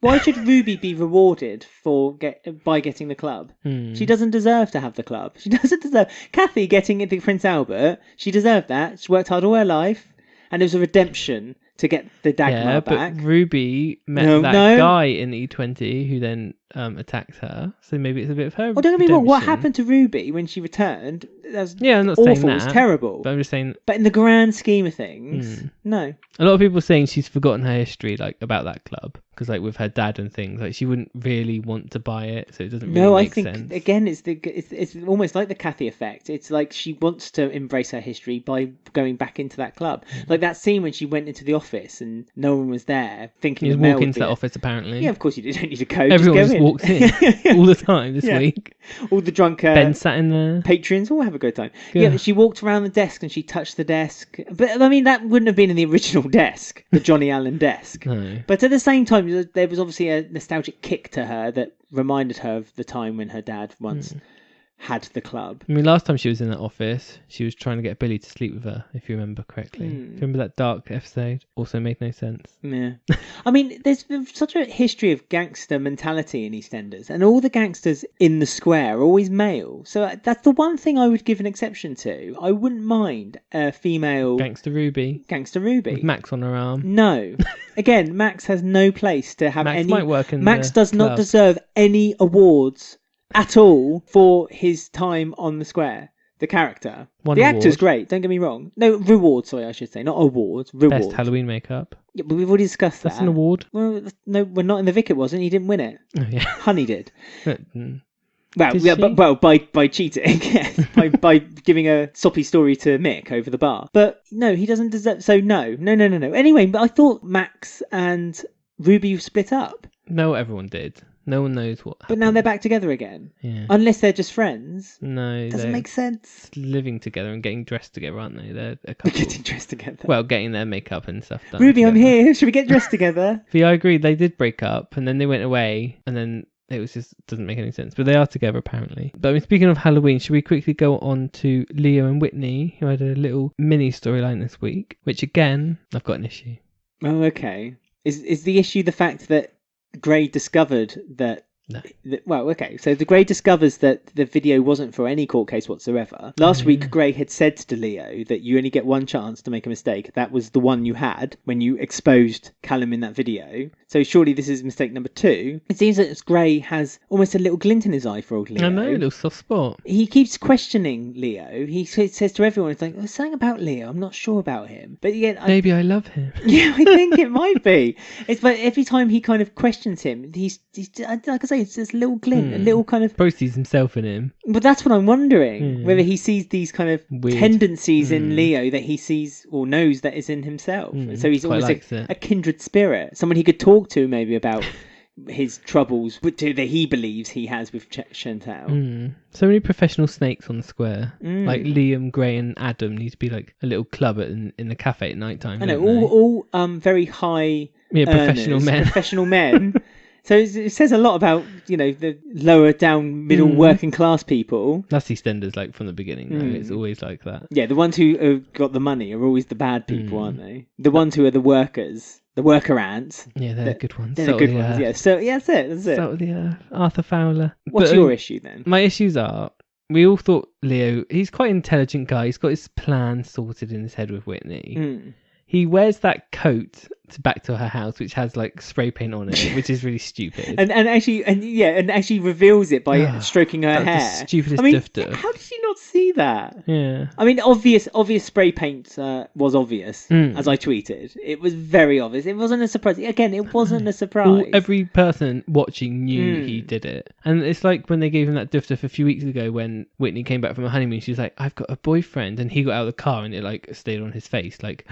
Why should Ruby be rewarded by getting the club? She doesn't deserve to have the club. She doesn't deserve. Kathy getting the Prince Albert, she deserved that. She worked hard all her life, and there was a redemption to get the Dagmar back.
But Ruby met that guy in E20 who then attacked her, so maybe it's a bit of her.
Well, don't get me wrong. What happened to Ruby when she returned? That was
I'm not
awful.
saying that.
It was terrible.
But I'm just saying.
But in the grand scheme of things, no.
A lot of people are saying she's forgotten her history, like about that club, because like with her dad and things, like she wouldn't really want to buy it, so it doesn't really make sense.
No, I think again, it's almost like the Kathy effect. It's like she wants to embrace her history by going back into that club, like that scene when she went into the office and no one was there, thinking
you just
Mel
walk
would
into
be
that office apparently.
Yeah, of course you don't need a code.
Everyone
just
walks in all the time this week.
All the drunk
Ben sat in there.
Patrons all have a good time.
Good.
Yeah, but she walked around the desk and she touched the desk. But I mean, that wouldn't have been in the original desk, the Johnny Allen desk.
No.
But at the same time, there was obviously a nostalgic kick to her that reminded her of the time when her dad once had the club.
I mean, last time she was in that office, she was trying to get Billy to sleep with her, if you remember correctly. Do you remember that dark episode? Also made no sense.
Yeah. I mean, there's such a history of gangster mentality in EastEnders, and all the gangsters in the square are always male. So that's the one thing I would give an exception to. I wouldn't mind a female...
Gangster Ruby.
With
Max on her arm.
No. Again, Max has no place to have
Max
any...
might work in
Max
the
does not
club.
deserve any awards at all for his time on the square. The character.
One
the
award.
actor's great, don't get me wrong. No, rewards, sorry, I should say. Not awards, rewards.
Best Halloween makeup.
Yeah, but we've already discussed
That's
that.
an award.
Well, no, we're not in the Vic, it wasn't. He didn't win it.
Oh, yeah.
Honey did.
Mm.
Well,
Did
yeah,
she?
by cheating, yes, by giving a soppy story to Mick over the bar. But no, he doesn't deserve. So no. Anyway, but I thought Max and Ruby split up,
No, everyone did. No one knows what
but now they're back together again.
Yeah.
Unless they're just friends.
No,
Doesn't
they're
make sense.
living together and getting dressed together, aren't they? They're a couple.
Getting dressed together.
Well, getting their makeup and stuff done.
Ruby, I'm
together.
here. Should we get dressed together?
Yeah, I agree. They did break up, and then they went away, and then it was just doesn't make any sense. But they are together apparently. But I mean, speaking of Halloween, should we quickly go on to Leo and Whitney, who had a little mini storyline this week? Which again, I've got an issue.
Oh, okay. Is the issue the fact that Gray discovered that?
No.
Well, okay. So the Gray discovers that the video wasn't for any court case whatsoever. Last week, Gray had said to Leo that you only get one chance to make a mistake. That was the one you had when you exposed Callum in that video. So surely this is mistake number 2. It seems that Gray has almost a little glint in his eye for old Leo.
I know, a little soft spot.
He keeps questioning Leo. He says to everyone, it's like, there's something about Leo. I'm not sure about him. But yet,
Maybe I love him.
yeah, I think it might be. It's but every time he kind of questions him, he's like I say, it's this little glint, a little kind of.
Probably sees himself in him.
But that's what I'm wondering, whether he sees these kind of
Weird.
tendencies in Leo that he sees or knows that is in himself. And so he's
quite
almost
likes
like
it.
a kindred spirit, someone he could talk to maybe about his troubles that he believes he has with Chantelle.
So many professional snakes on the square. Like Liam, Gray, and Adam need to be like a little club in the cafe at night time.
I know, all very high
professional men.
Professional men. So it says a lot about, the lower down middle working class people.
That's EastEnders like from the beginning though. It's always like that.
Yeah, the ones who have got the money are always the bad people, aren't they? The ones who are the workers, the worker ants.
Yeah, they're the good ones.
They're the good ones, yeah. So yeah, that's it.
Salt of the earth. Arthur Fowler.
What's your issue then?
My issues are, we all thought Leo, he's quite an intelligent guy. He's got his plan sorted in his head with Whitney. He wears that coat back to her house, which has like spray paint on it, which is really stupid.
and actually reveals it by stroking her hair.
The stupidest dufter.
How did she not see that?
Yeah.
I mean, obvious spray paint was obvious, as I tweeted. It was very obvious. It wasn't a surprise. Again, it wasn't a surprise.
Every person watching knew he did it. And it's like when they gave him that dufter a few weeks ago when Whitney came back from her honeymoon. She was like, I've got a boyfriend. And he got out of the car and it like stayed on his face. Like...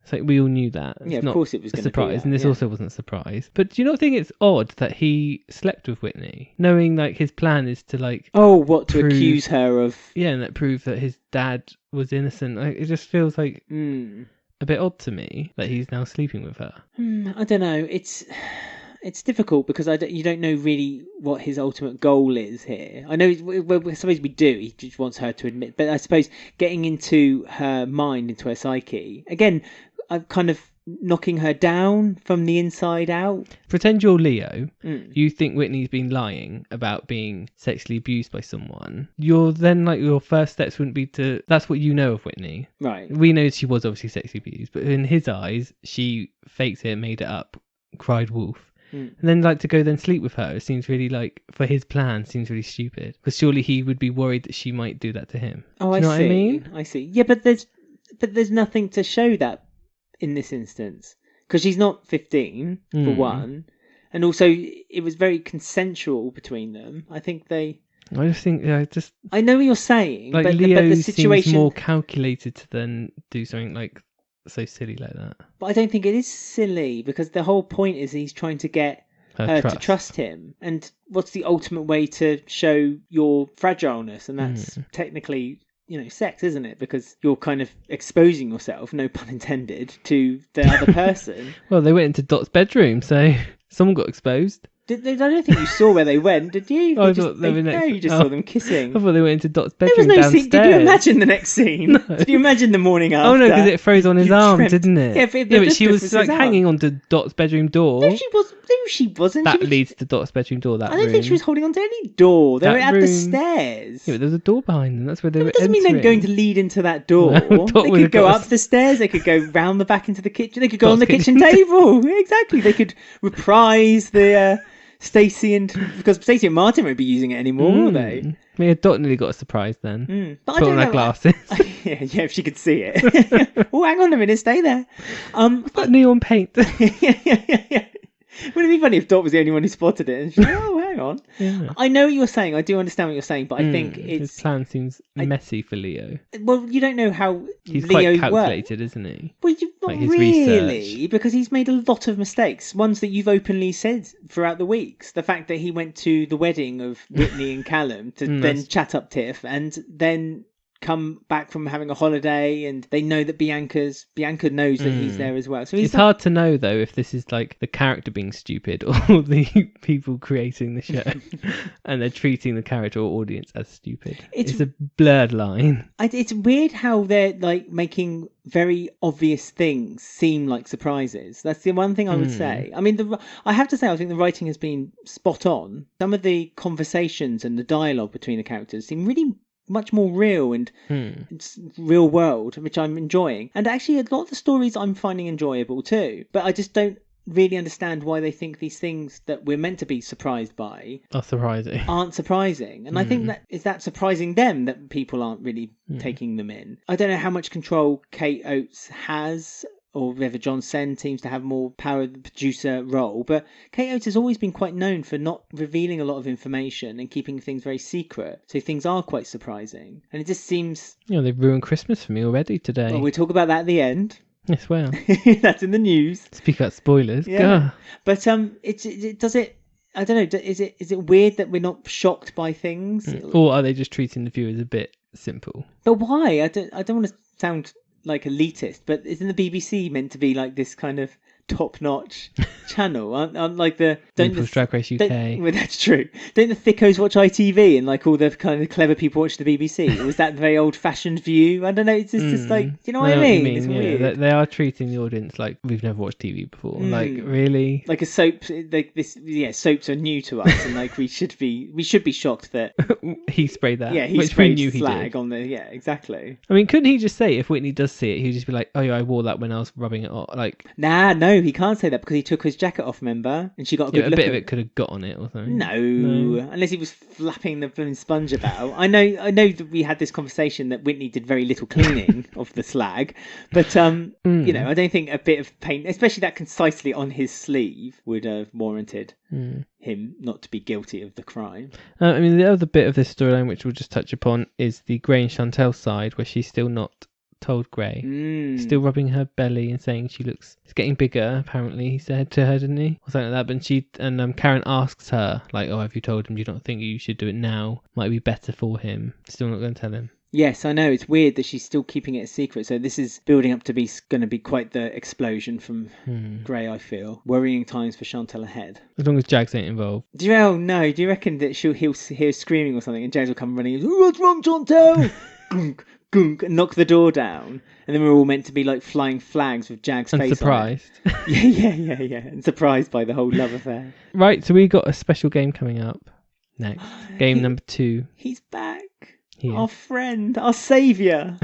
It's like we all knew that. It's
of
not
course it was
a
going to be
surprise,
that,
and this also wasn't a surprise. But do you not think it's odd that he slept with Whitney, knowing like his plan is to like
to accuse her of?
Yeah, and that prove that his dad was innocent. Like it just feels like a bit odd to me that he's now sleeping with her.
I don't know. It's difficult because you don't know really what his ultimate goal is here. I know, I suppose we do. He just wants her to admit. But I suppose getting into her mind, into her psyche, again, I'm kind of knocking her down from the inside out.
Pretend you're Leo. You think Whitney's been lying about being sexually abused by someone. You're then like your first steps wouldn't be to... That's what you know of Whitney.
Right.
We know she was obviously sexually abused. But in his eyes, she faked it, made it up, cried wolf. And then like to go then sleep with her, it seems really like, for his plan, seems really stupid. Because surely he would be worried that she might do that to him.
Oh,
do you know what I mean?
I see. Yeah, but there's nothing to show that in this instance. Because she's not 15, for one. And also, it was very consensual between them. I think they...
I just think,
I know what you're saying,
like
but
Leo
the situation...
seems more calculated to then do something like so silly like that.
But I don't think it is silly, because the whole point is he's trying to get her to trust him. And what's the ultimate way to show your fragileness? And that's technically, sex, isn't it? Because you're kind of exposing yourself, no pun intended, to the other person.
Well, they went into Dot's bedroom, so someone got exposed.
I don't think you saw where they went, did you?
Oh, I thought they were next.
No, you just
Oh.
saw them kissing.
I thought they went into Dot's
There was
bedroom
no
downstairs.
scene. Did you imagine the next scene?
No.
Did you imagine the morning after?
Oh no, because it froze on his
You
arm,
dreamt-
didn't it?
Yeah,
but she was like
his
hanging
arm.
onto Dot's bedroom door.
No, she was. No, she wasn't.
That
She was-
leads to Dot's bedroom door. That
I don't
room.
think she was holding on to any door. They
That
were at
room-
the stairs.
Yeah, but there was a door behind them. That's where they were
It doesn't mean
entering.
they're going to lead into that door.
No, Dot
They
would have
could go
got
up
us-
the stairs. They could go round the back into the kitchen. They could go
Dot's
on the kitchen table. Exactly. They could reprise the Stacey because Stacey and Martin won't be using it anymore, will they?
Yeah, Dot nearly got a surprise then.
But
Put on her glasses.
yeah, if she could see it. Oh, hang on a minute, stay there.
Got neon paint.
yeah. Wouldn't it be funny if Dot was the only one who spotted it? And she's like, oh, hang on.
Yeah.
I know what you're saying. I do understand what you're saying, but I think
His
it's
plan seems messy for Leo.
well, you don't know how
He's
Leo
quite
works.
calculated, isn't he?
Well, not
Like his
really,
research.
because he's made a lot of mistakes. Ones that you've openly said throughout the weeks. The fact that he went to the wedding of Whitney and Callum to then
that's-
chat up Tiff, and then come back from having a holiday, and they know that Bianca knows that he's there as well. So he's
It's hard to know though if this is like the character being stupid or the people creating the show and they're treating the character or audience as stupid. It's a blurred line.
It's weird how they're like making very obvious things seem like surprises. That's the one thing I would say. I mean, I have to say, I think the writing has been spot on. Some of the conversations and the dialogue between the characters seem really much more real and it's real world, which I'm enjoying. And actually, a lot of the stories I'm finding enjoyable too. But I just don't really understand why they think these things that we're meant to be surprised by
That's surprising.
aren't surprising. And I think that surprising them that people aren't really taking them in. I don't know how much control Kate Oates has, or whether John Sen seems to have more power of the producer role, but Kate Oates has always been quite known for not revealing a lot of information and keeping things very secret, so things are quite surprising. And it just seems...
You know, they've ruined Christmas for me already today.
Well, we'll talk about that at the end.
Yes, well.
That's in the news.
Speak about spoilers.
Yeah.
Gah.
But it does it... I don't know, is it weird that we're not shocked by things?
Or are they just treating the viewers a bit simple?
But why? I don't want to sound like elitist, but isn't the BBC meant to be like this kind of top-notch channel? Aren't like the...
RuPaul's Drag Race UK.
Well, that's true. Don't the thickos watch ITV and like all the kind of clever people watch the BBC? Or was that very old-fashioned view? I don't know. It's just like, do you know what I
know
mean?
you
It's
yeah.
weird.
They are treating the audience like we've never watched TV before. Like, really?
Like a soap, like this. Yeah, soaps are new to us, and like we should be shocked that
He sprayed that.
he
which we
sprayed
knew he
flag
did.
on the exactly.
I mean, couldn't he just say, if Whitney does see it, he'd just be like, oh yeah, I wore that when I was rubbing it off. Like,
No, he can't say that because he took his jacket off, remember? And she got a good
a
look
bit
at
of it could have got on it or something.
No, unless he was flapping the blooming sponge about. I know that we had this conversation that Whitney did very little cleaning of the slag, but you know, I don't think a bit of paint, especially that concisely on his sleeve, would have warranted him not to be guilty of the crime.
I mean, the other bit of this storyline, which we'll just touch upon, is the Gray and Chantelle side, where she's still not told Gray. Still rubbing her belly and saying it's getting bigger, apparently, he said to her, didn't he? Or something like that. But Karen asks her, like, oh, have you told him? Do you not think you should do it now? Might be better for him. Still not going to tell him.
Yes, I know. It's weird that she's still keeping it a secret. So this is building up to be going to be quite the explosion from Gray, I feel. Worrying times for Chantelle ahead.
As long as Jags ain't involved.
Do you reckon that he'll hear screaming or something and Jags will come running and what's wrong, Chantelle? Gunk, gunk, and knock the door down. And then we're all meant to be like flying flags with Jags'
And
face
surprised.
on it. Yeah. And surprised by the whole love affair.
Right, so we got a special game coming up next. Game number 2.
He's back.
Here.
Our friend, our saviour.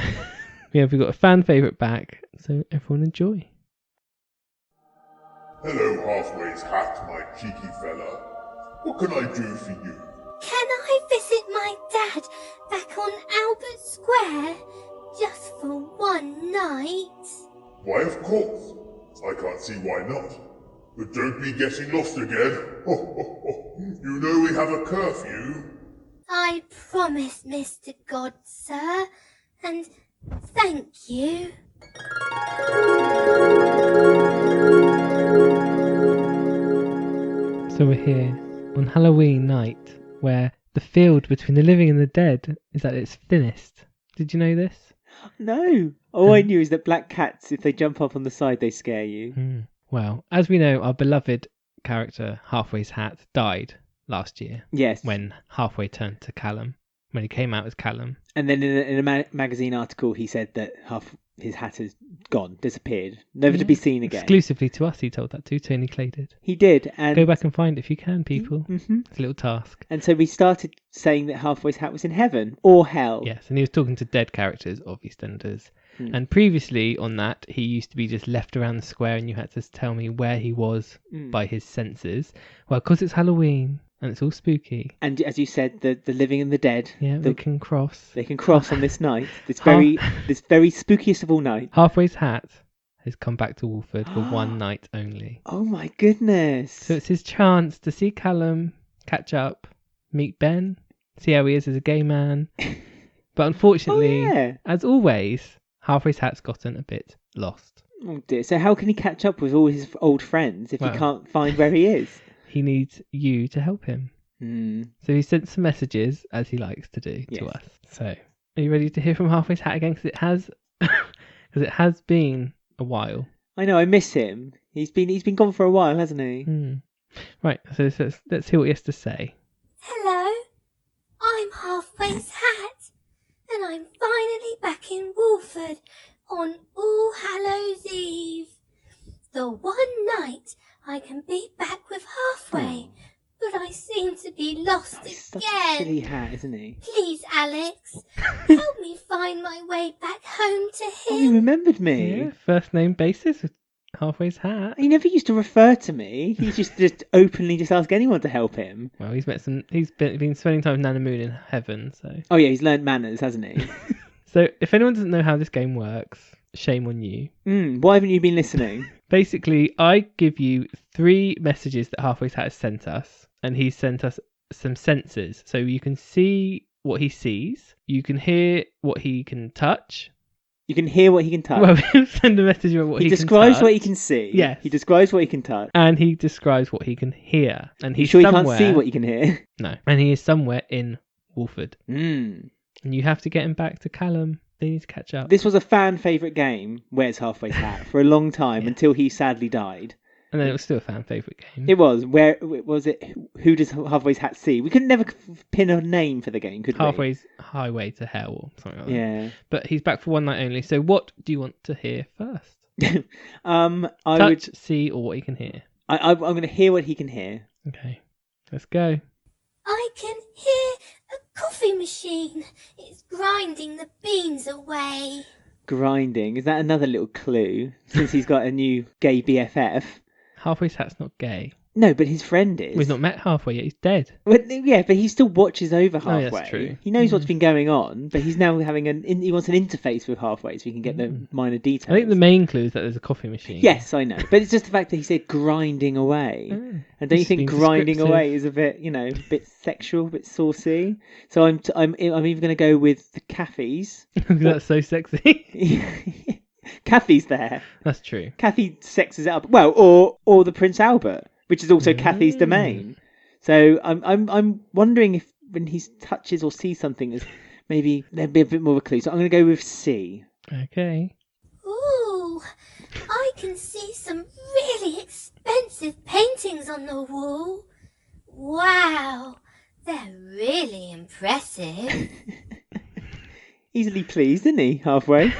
We've got a fan favourite back, so everyone enjoy.
Hello, Halfway's hat, my cheeky fella. What can I do for you?
Can I visit my dad back on Albert Square just for one night?
Why, of course. I can't see why not. But don't be getting lost again. You know we have a curfew.
I promise, Mr. God, sir, and thank you.
So we're here on Halloween night, where the field between the living and the dead is at its thinnest. Did you know this?
No. All I knew is that black cats, if they jump up on the side, they scare you.
Well, as we know, our beloved character, Halfway's Hat, died last year.
Yes.
When Halfway turned to Callum. When he came out as Callum.
And then in a magazine article, he said that half his hat has gone, disappeared, never to be seen again.
Exclusively to us, he told that to. Tony Clay did.
He did. And
go back and find it if you can, people.
Mm-hmm.
It's a little task.
And so we started saying that Halfway's Hat was in heaven or hell.
Yes, and he was talking to dead characters of EastEnders. And previously on that, he used to be just left around the square and you had to tell me where he was by his senses. Well, because it's Halloween and it's all spooky.
And as you said, the living and the dead.
Yeah, they can cross.
They can cross on this night. This very spookiest of all nights.
Halfway's Hat has come back to Wolford for one night only.
Oh my goodness.
So it's his chance to see Callum, catch up, meet Ben, see how he is as a gay man. But unfortunately, as always, Halfway's Hat's gotten a bit lost.
Oh dear. So how can he catch up with all his old friends if he can't find where he is?
He needs you to help him. So he sent some messages, as he likes to do, to us. So, are you ready to hear from Halfway's Hat again? Because it has been a while.
I know, I miss him. He's been gone for a while, hasn't he?
Right, so let's hear what he has to say.
Hello, I'm Halfway's Hat, and I'm finally back in Wolford on All Hallows Eve. The one night I can be back with Halfway, but I seem to be lost again.
Such a silly hat, isn't he?
Please, Alex, help me find my way back home to him.
Oh, you remembered me.
Yeah, first name basis with Halfway's Hat.
He never used to refer to me. He just openly just ask anyone to help him.
Well, he's been spending time with Nana Moon in heaven, so.
Oh yeah, he's learned manners, hasn't he?
So if anyone doesn't know how this game works, shame on you.
Why haven't you been listening?
Basically, I give you 3 messages that Halfway's Hat has sent us, and he's sent us some sensors. So you can see what he sees, you can hear what he can touch.
You can hear what he can touch.
Well, we'll send a message about what he can touch.
He describes what he can see.
Yes.
He describes what he can touch.
And he describes what he can hear. And he's
sure
somewhere...
he can't see what he can hear?
No. And he is somewhere in Wolford.
And
you have to get him back to Callum. They need to catch up.
This was a fan favourite game, Where's Halfway's Hat, for a long time until he sadly died.
And then it was still a fan favourite game.
It was. Where was it? Who does Halfway's Hat see? We could never pin a name for the game, could we?
Halfway's Highway to Hell or something like that.
Yeah.
But he's back for one night only. So what do you want to hear first?
Touch,
see, or what he can hear?
I'm going to hear what he can hear.
Okay. Let's go.
I can hear a coffee machine. It's grinding the beans away.
Grinding. Is that another little clue? Since he's got a new gay BFF.
Halfway's Hat's not gay.
No, but his friend is.
Well, he's not met Halfway yet. He's dead.
Well, yeah, but he still watches over Halfway.
Oh, that's true.
He knows what's been going on, but he's now having he wants an interface with Halfway so he can get the minor details.
I think the main clue is that there's a coffee machine.
Yes, I know. But it's just the fact that he said grinding away. And don't you think grinding away is a bit, a bit sexual, a bit saucy? So I'm even going to go with the Cathy's.
That's so sexy.
Kathy's there.
That's true.
Kathy sexes it up. Well, or the Prince Albert, which is also Kathy's domain. So I'm wondering if when he touches or sees something, as maybe there'd be a bit more of a clue. So I'm going to go with C.
Okay.
Ooh, I can see some really expensive paintings on the wall. Wow, they're really impressive.
Easily pleased, isn't he? Halfway.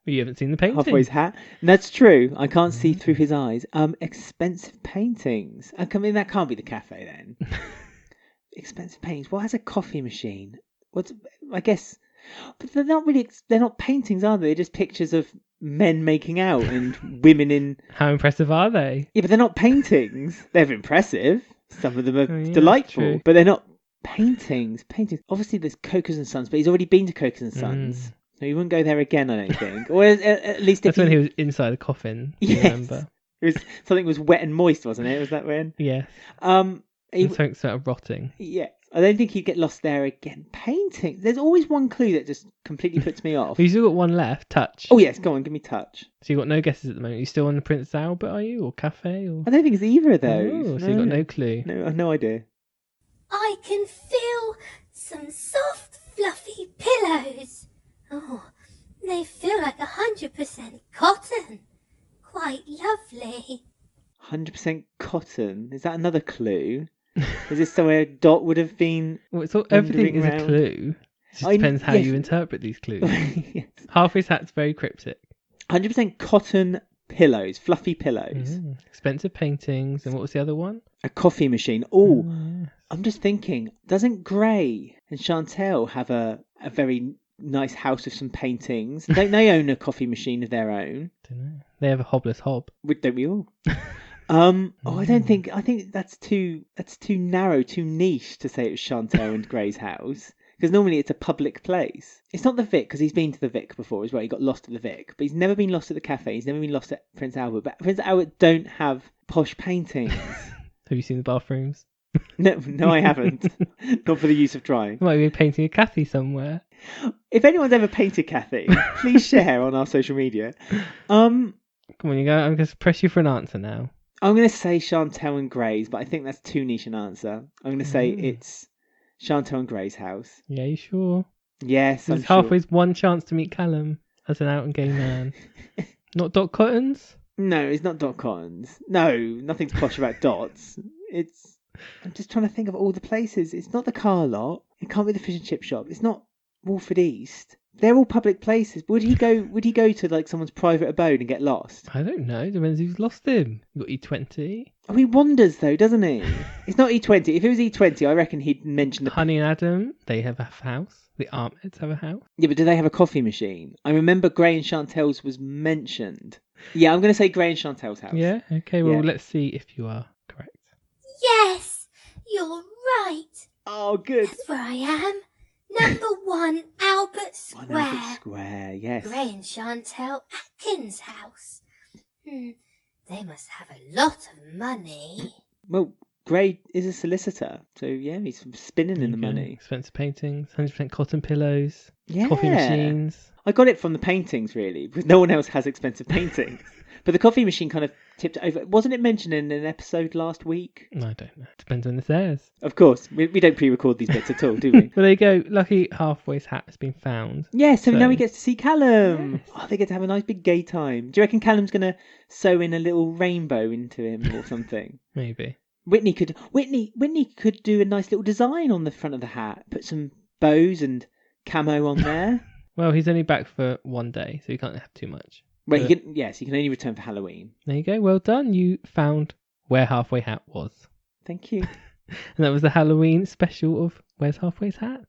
Well, you haven't seen the painting.
Halfway's Hat. And that's true. I can't see through his eyes. Expensive paintings. I mean, that can't be the cafe then. Expensive paintings. What has a coffee machine? I guess, but they're not really. They're not paintings, are they? They're just pictures of men making out and women in.
How impressive are they?
Yeah, but they're not paintings. They're impressive. Some of them are delightful, but they're not paintings. Obviously, there's Cokers and Sons, but he's already been to Cokers and Sons. So he wouldn't go there again, I don't think. Or at least
that's when he was inside the coffin. Yes. Remember?
Something was wet and moist, wasn't it? Was that when?
Yes. Something sort of rotting.
Yes. I don't think he'd get lost there again. Painting. There's always one clue that just completely puts me off.
You've still got one left. Touch.
Oh yes, go on, give me touch.
So you've got no guesses at the moment. Are you still on the Prince Albert, are you? Or cafe? Or...
I don't think it's either of those.
Oh, so you've got no clue.
No, no idea.
I can feel some soft, fluffy pillows. Oh, they feel like 100% cotton. Quite lovely.
100% cotton. Is that another clue? Is this somewhere Dot would have been?
Well, it's all, everything is
wandering
a clue. It just depends how you interpret these clues.
Yes.
Halfway's hat's very cryptic.
100% cotton pillows, fluffy pillows.
Expensive paintings. And what was the other one?
A coffee machine. Oh,
yes.
I'm just thinking, doesn't Gray and Chantelle have a very nice house with some paintings? Don't they own a coffee machine of their own?
Don't know. They have a hobless hob.
Don't we all? I think that's too narrow, too niche to say it was Chantelle and Gray's house. Because normally it's a public place. It's not the Vic, because he's been to the Vic before as well. He got lost at the Vic. But he's never been lost at the cafe. He's never been lost at Prince Albert. But Prince Albert don't have posh paintings.
Have you seen the bathrooms?
No, I haven't. Not for the use of trying.
Might be painting a Kathy somewhere.
If anyone's ever painted Kathy, please share on our social media.
Come on, you go. I'm going to press you for an answer now.
I'm going to say Chantelle and Gray's, but I think that's too niche an answer. I'm going to say it's Chantelle and Gray's house.
Yeah, you sure?
Yes, I'm
There's
sure.
halfway's one chance to meet Callum as an out and gay man. Not Dot Cottons?
No, it's not Dot Cottons. No, nothing's posh about Dots. I'm just trying to think of all the places. It's not the car lot. It can't be the fish and chip shop. It's not Wolford East. They're all public places. Would he go to like someone's private abode and get lost?
I don't know. Depends who's lost him. You got E20.
Oh, he wanders though, doesn't he? It's not E20. If it was E20, I reckon he'd mention the
Honey and Adam, they have a house. The Armheads have a house.
Yeah, but do they have a coffee machine? I remember Gray and Chantelle's was mentioned. Yeah, I'm going to say Gray and Chantelle's house.
Yeah? Okay, well,
Yeah.
let's see if you are correct.
Yes, you're right.
Oh, good.
That's where I am. Number 1, Albert Square.
One Albert Square, yes.
Gray and Chantelle Atkins' house. They must have a lot of money.
Well, Gray is a solicitor, so yeah, he's spinning in the
Okay.
money.
Expensive paintings, 100% cotton pillows,
Yeah.
coffee machines.
I got it from the paintings, really, because no one else has expensive paintings. But the coffee machine kind of tipped it over. Wasn't it mentioned in an episode last week?
I don't know. Depends when this airs.
Of course, we don't pre-record these bits at all, do we?
Well, there you go. Lucky Halfway's hat has been found.
Yeah, so now
So-
he gets to see Callum.
Yes.
Oh, they get to have a nice big gay time. Do you reckon Callum's going to sew in a little rainbow into him or something?
Maybe.
Whitney could do a nice little design on the front of the hat. Put some bows and camo on there.
Well, he's only back for one day, so he can't have too much.
Well,
But-
he can only return for Halloween.
There you go. Well done. You found where Halfway Hat was.
Thank you.
And that was the Halloween special of Where's Halfway's Hat?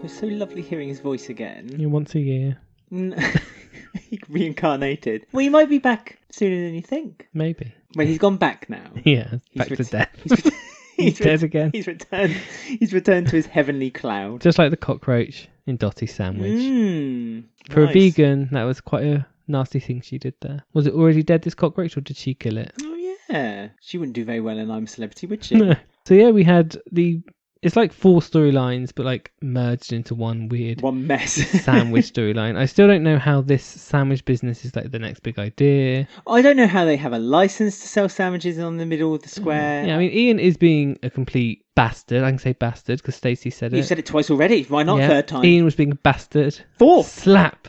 It's so lovely hearing his voice again.
Yeah, once a year.
He reincarnated. Well, he might be back sooner than you think.
Maybe.
Well, he's gone back now.
Yeah, back to
ret-
death. He's dead again.
He's returned. He's returned to his heavenly cloud.
Just like the cockroach in Dotty's sandwich. For a
Nice.
vegan, that was quite a nasty thing she did there. Was it already dead, this cockroach, or did she kill it?
Oh yeah, she wouldn't do very well in I'm a Celebrity, would she?
No. So yeah, we had it's like 4 storylines, but like merged into one weird
One mess.
sandwich storyline. I still don't know how this sandwich business is like the next big idea.
I don't know how they have a license to sell sandwiches on the middle of the square.
Yeah, I mean, Ian is being a complete bastard. I can say bastard because Stacey said it.
You've said it twice already. Why not
Yeah,
third time?
Ian was being a bastard.
4th.
Slap.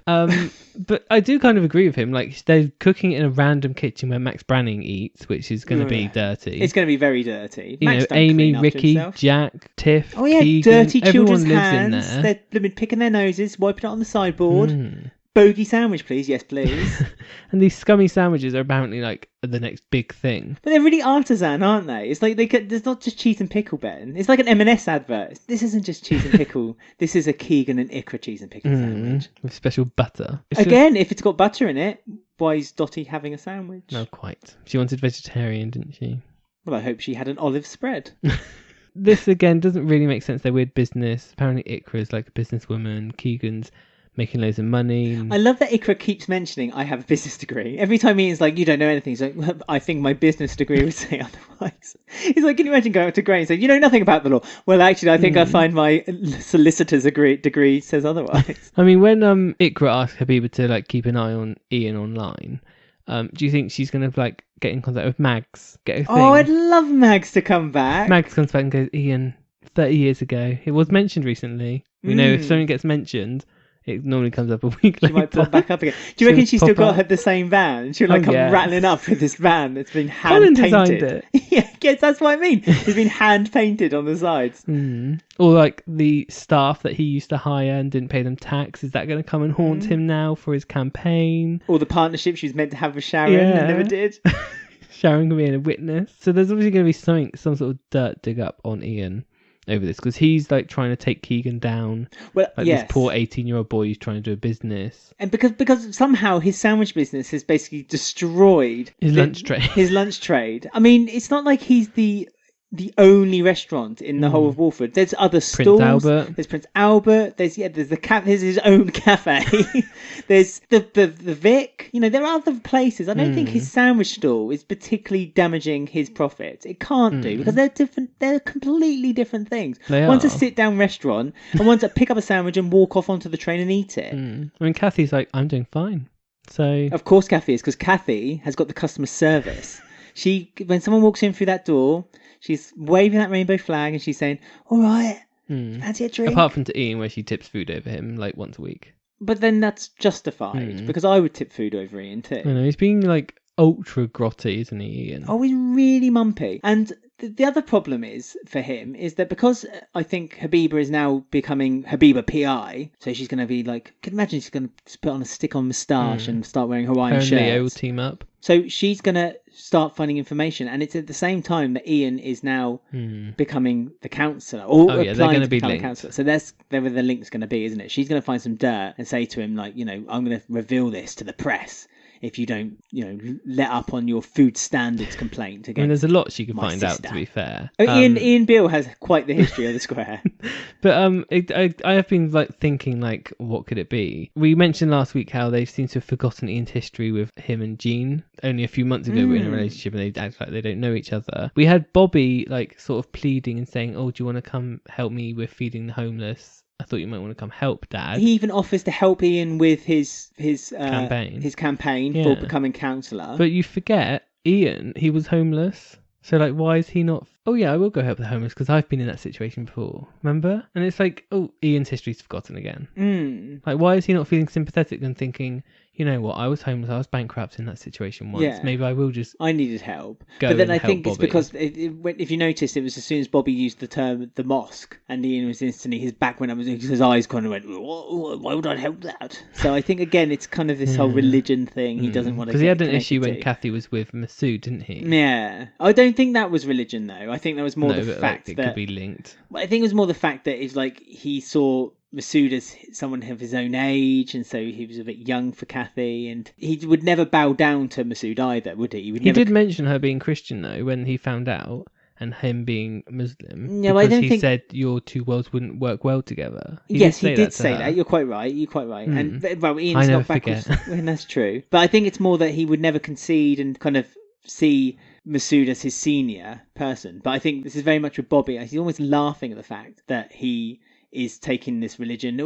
But I do kind of agree with him. Like, they're cooking in a random kitchen where Max Branning eats, which is going to be dirty.
It's going to be very dirty.
You
Max
know,
don't
Amy,
clean after
Ricky,
himself.
Jack, Tiff,
Oh yeah,
Keegan,
dirty
everyone
children's
lives
hands.
in there.
They're blooming picking their noses, wiping it on the sideboard.
Mm.
Bogey sandwich, please. Yes, please.
And these scummy sandwiches are apparently like the next big thing.
But they're really artisan, aren't they? It's like there's not just cheese and pickle, Ben. It's like an M&S advert. This isn't just cheese and pickle. This is a Keegan and Iqra cheese and pickle sandwich.
With special butter. It's just-
Again, if it's got butter in it, why is Dotty having a sandwich?
No, quite. She wanted vegetarian, didn't she?
Well, I hope she had an olive spread.
This again doesn't really make sense. They're weird business. Apparently Iqra is like a businesswoman. Keegan's making loads of money.
I love that Iqra keeps mentioning, I have a business degree. Every time Ian's like, you don't know anything, he's like, well, I think my business degree would say otherwise. He's like, can you imagine going up to Gray and saying, you know nothing about the law? Well, actually, I think I find my solicitor's degree says otherwise.
I mean, when Iqra asked Habiba to like keep an eye on Ian online, do you think she's gonna like get in contact with Mags? Get a thing?
Oh, I'd love Mags to come back.
Mags comes back and goes, Ian, 30 years ago. It was mentioned recently. We know if something gets mentioned, It normally comes up a week later.
She might pop back up again. Do you reckon she's still got the same van? She'll come rattling up with this van that's been hand painted. Yes, that's what I mean. It's been hand painted on the sides.
Or like the staff that he used to hire and didn't pay them tax. Is that going to come and haunt him now for his campaign?
Or the partnership she was meant to have with Sharon and never did.
Sharon can be a witness. So there's obviously going to be some sort of dirt dig up on Ian over this, because he's like trying to take Keegan down. Well, this poor 18-year-old boy who's trying to do a business,
and because somehow his sandwich business has basically destroyed
his lunch trade.
His lunch trade. I mean, it's not like he's the only restaurant in the whole of Wolford. There's other stalls. There's Prince Albert. There's there's his own cafe. There's the Vic. There are other places. I don't think his sandwich stall is particularly damaging his profit. It can't do, because they're different. They're completely different things. One's a sit-down restaurant, and one's a pick up a sandwich and walk off onto the train and eat it.
I mean, Kathy's like, I'm doing fine. So
of course Kathy is, because Kathy has got the customer service. When someone walks in through that door, she's waving that rainbow flag and she's saying, all right, fancy a drink?
Apart from to Ian, where she tips food over him like once a week.
But then that's justified, because I would tip food over Ian too.
I know, he's being like ultra grotty, isn't he, Ian?
Oh, he's really mumpy. And the other problem is, for him, is that because I think Habiba is now becoming Habiba PI, so she's going to be like, I can imagine she's going to put on a stick-on moustache and start wearing Hawaiian shirts.
Leo will team up.
So she's going to start finding information, and it's at the same time that Ian is now becoming the counsellor, or
they're going to be linked.
Counsellor. So that's where the link's going to be, isn't it? She's going to find some dirt and say to him, like, I'm going to reveal this to the press if you don't, let up on your food standards complaint against.
I mean, there's a lot she can find
sister.
out, to be fair.
Ian Beale has quite the history of the square.
But I have been like thinking, like, what could it be? We mentioned last week how they seem to have forgotten Ian's history with him and Jean. Only a few months ago, we were in a relationship and they act like they don't know each other. We had Bobby like sort of pleading and saying, "Oh, do you want to come help me with feeding the homeless? I thought you might want to come help, Dad."
He even offers to help Ian with his
campaign
for becoming counsellor.
But you forget, Ian, he was homeless. So, like, why is he not... Oh, yeah, I will go help the homeless because I've been in that situation before. Remember? And it's like, oh, Ian's history's forgotten again. Like, why is he not feeling sympathetic and thinking, you know what, I was homeless, I was bankrupt in that situation once. Yeah. Maybe I will just...
I needed help. But then I think it's because, if you noticed, it was as soon as Bobby used the term the mosque, and Ian was instantly, his back went up, his eyes kind of went, why would I help that? So I think, again, it's kind of this whole religion thing. He doesn't want to...
Because he had an issue when Kathy was with Masood, didn't he?
Yeah. I don't think that was religion, though. I think that was more the fact
it
that...
could be linked.
I think it was more the fact that it's like he saw Masood as someone of his own age, and so he was a bit young for Kathy, and he would never bow down to Masood either, would he?
He did mention her being Christian, though, when he found out, and him being Muslim.
Yeah, because
he said your two worlds wouldn't work well together.
He did say that. You're quite right. And well, Ian's not backwards. And that's true. But I think it's more that he would never concede and kind of see Masood as his senior person. But I think this is very much with Bobby. He's almost laughing at the fact that he is taking this religion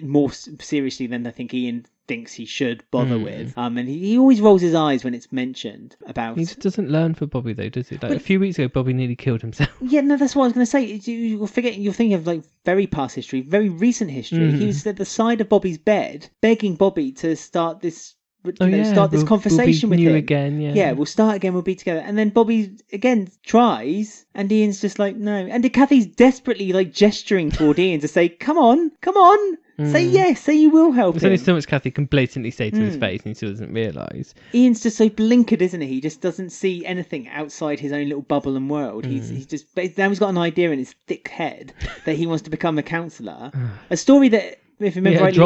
more seriously than I think Ian thinks he should bother with. And he always rolls his eyes when it's mentioned about...
He just doesn't learn for Bobby, though, does he? Like, a few weeks ago, Bobby nearly killed himself. Yeah,
no, that's what I was going to say. You're thinking of like very past history, very recent history. He was at the side of Bobby's bed, begging Bobby to start this... start this conversation
we'll be
with him
again.
Yeah, we'll start again, we'll be together. And then Bobby again tries, and Ian's just like, no. And Kathy's desperately like gesturing toward Ian to say, come on, say yes, say you will help him.
There's only so much Kathy can blatantly say to his face, and he still doesn't realise.
Ian's just so blinkered, isn't he? He just doesn't see anything outside his own little bubble and world. He's just... Now he's got an idea in his thick head that he wants to become a counsellor. A story that... If you remember rightly,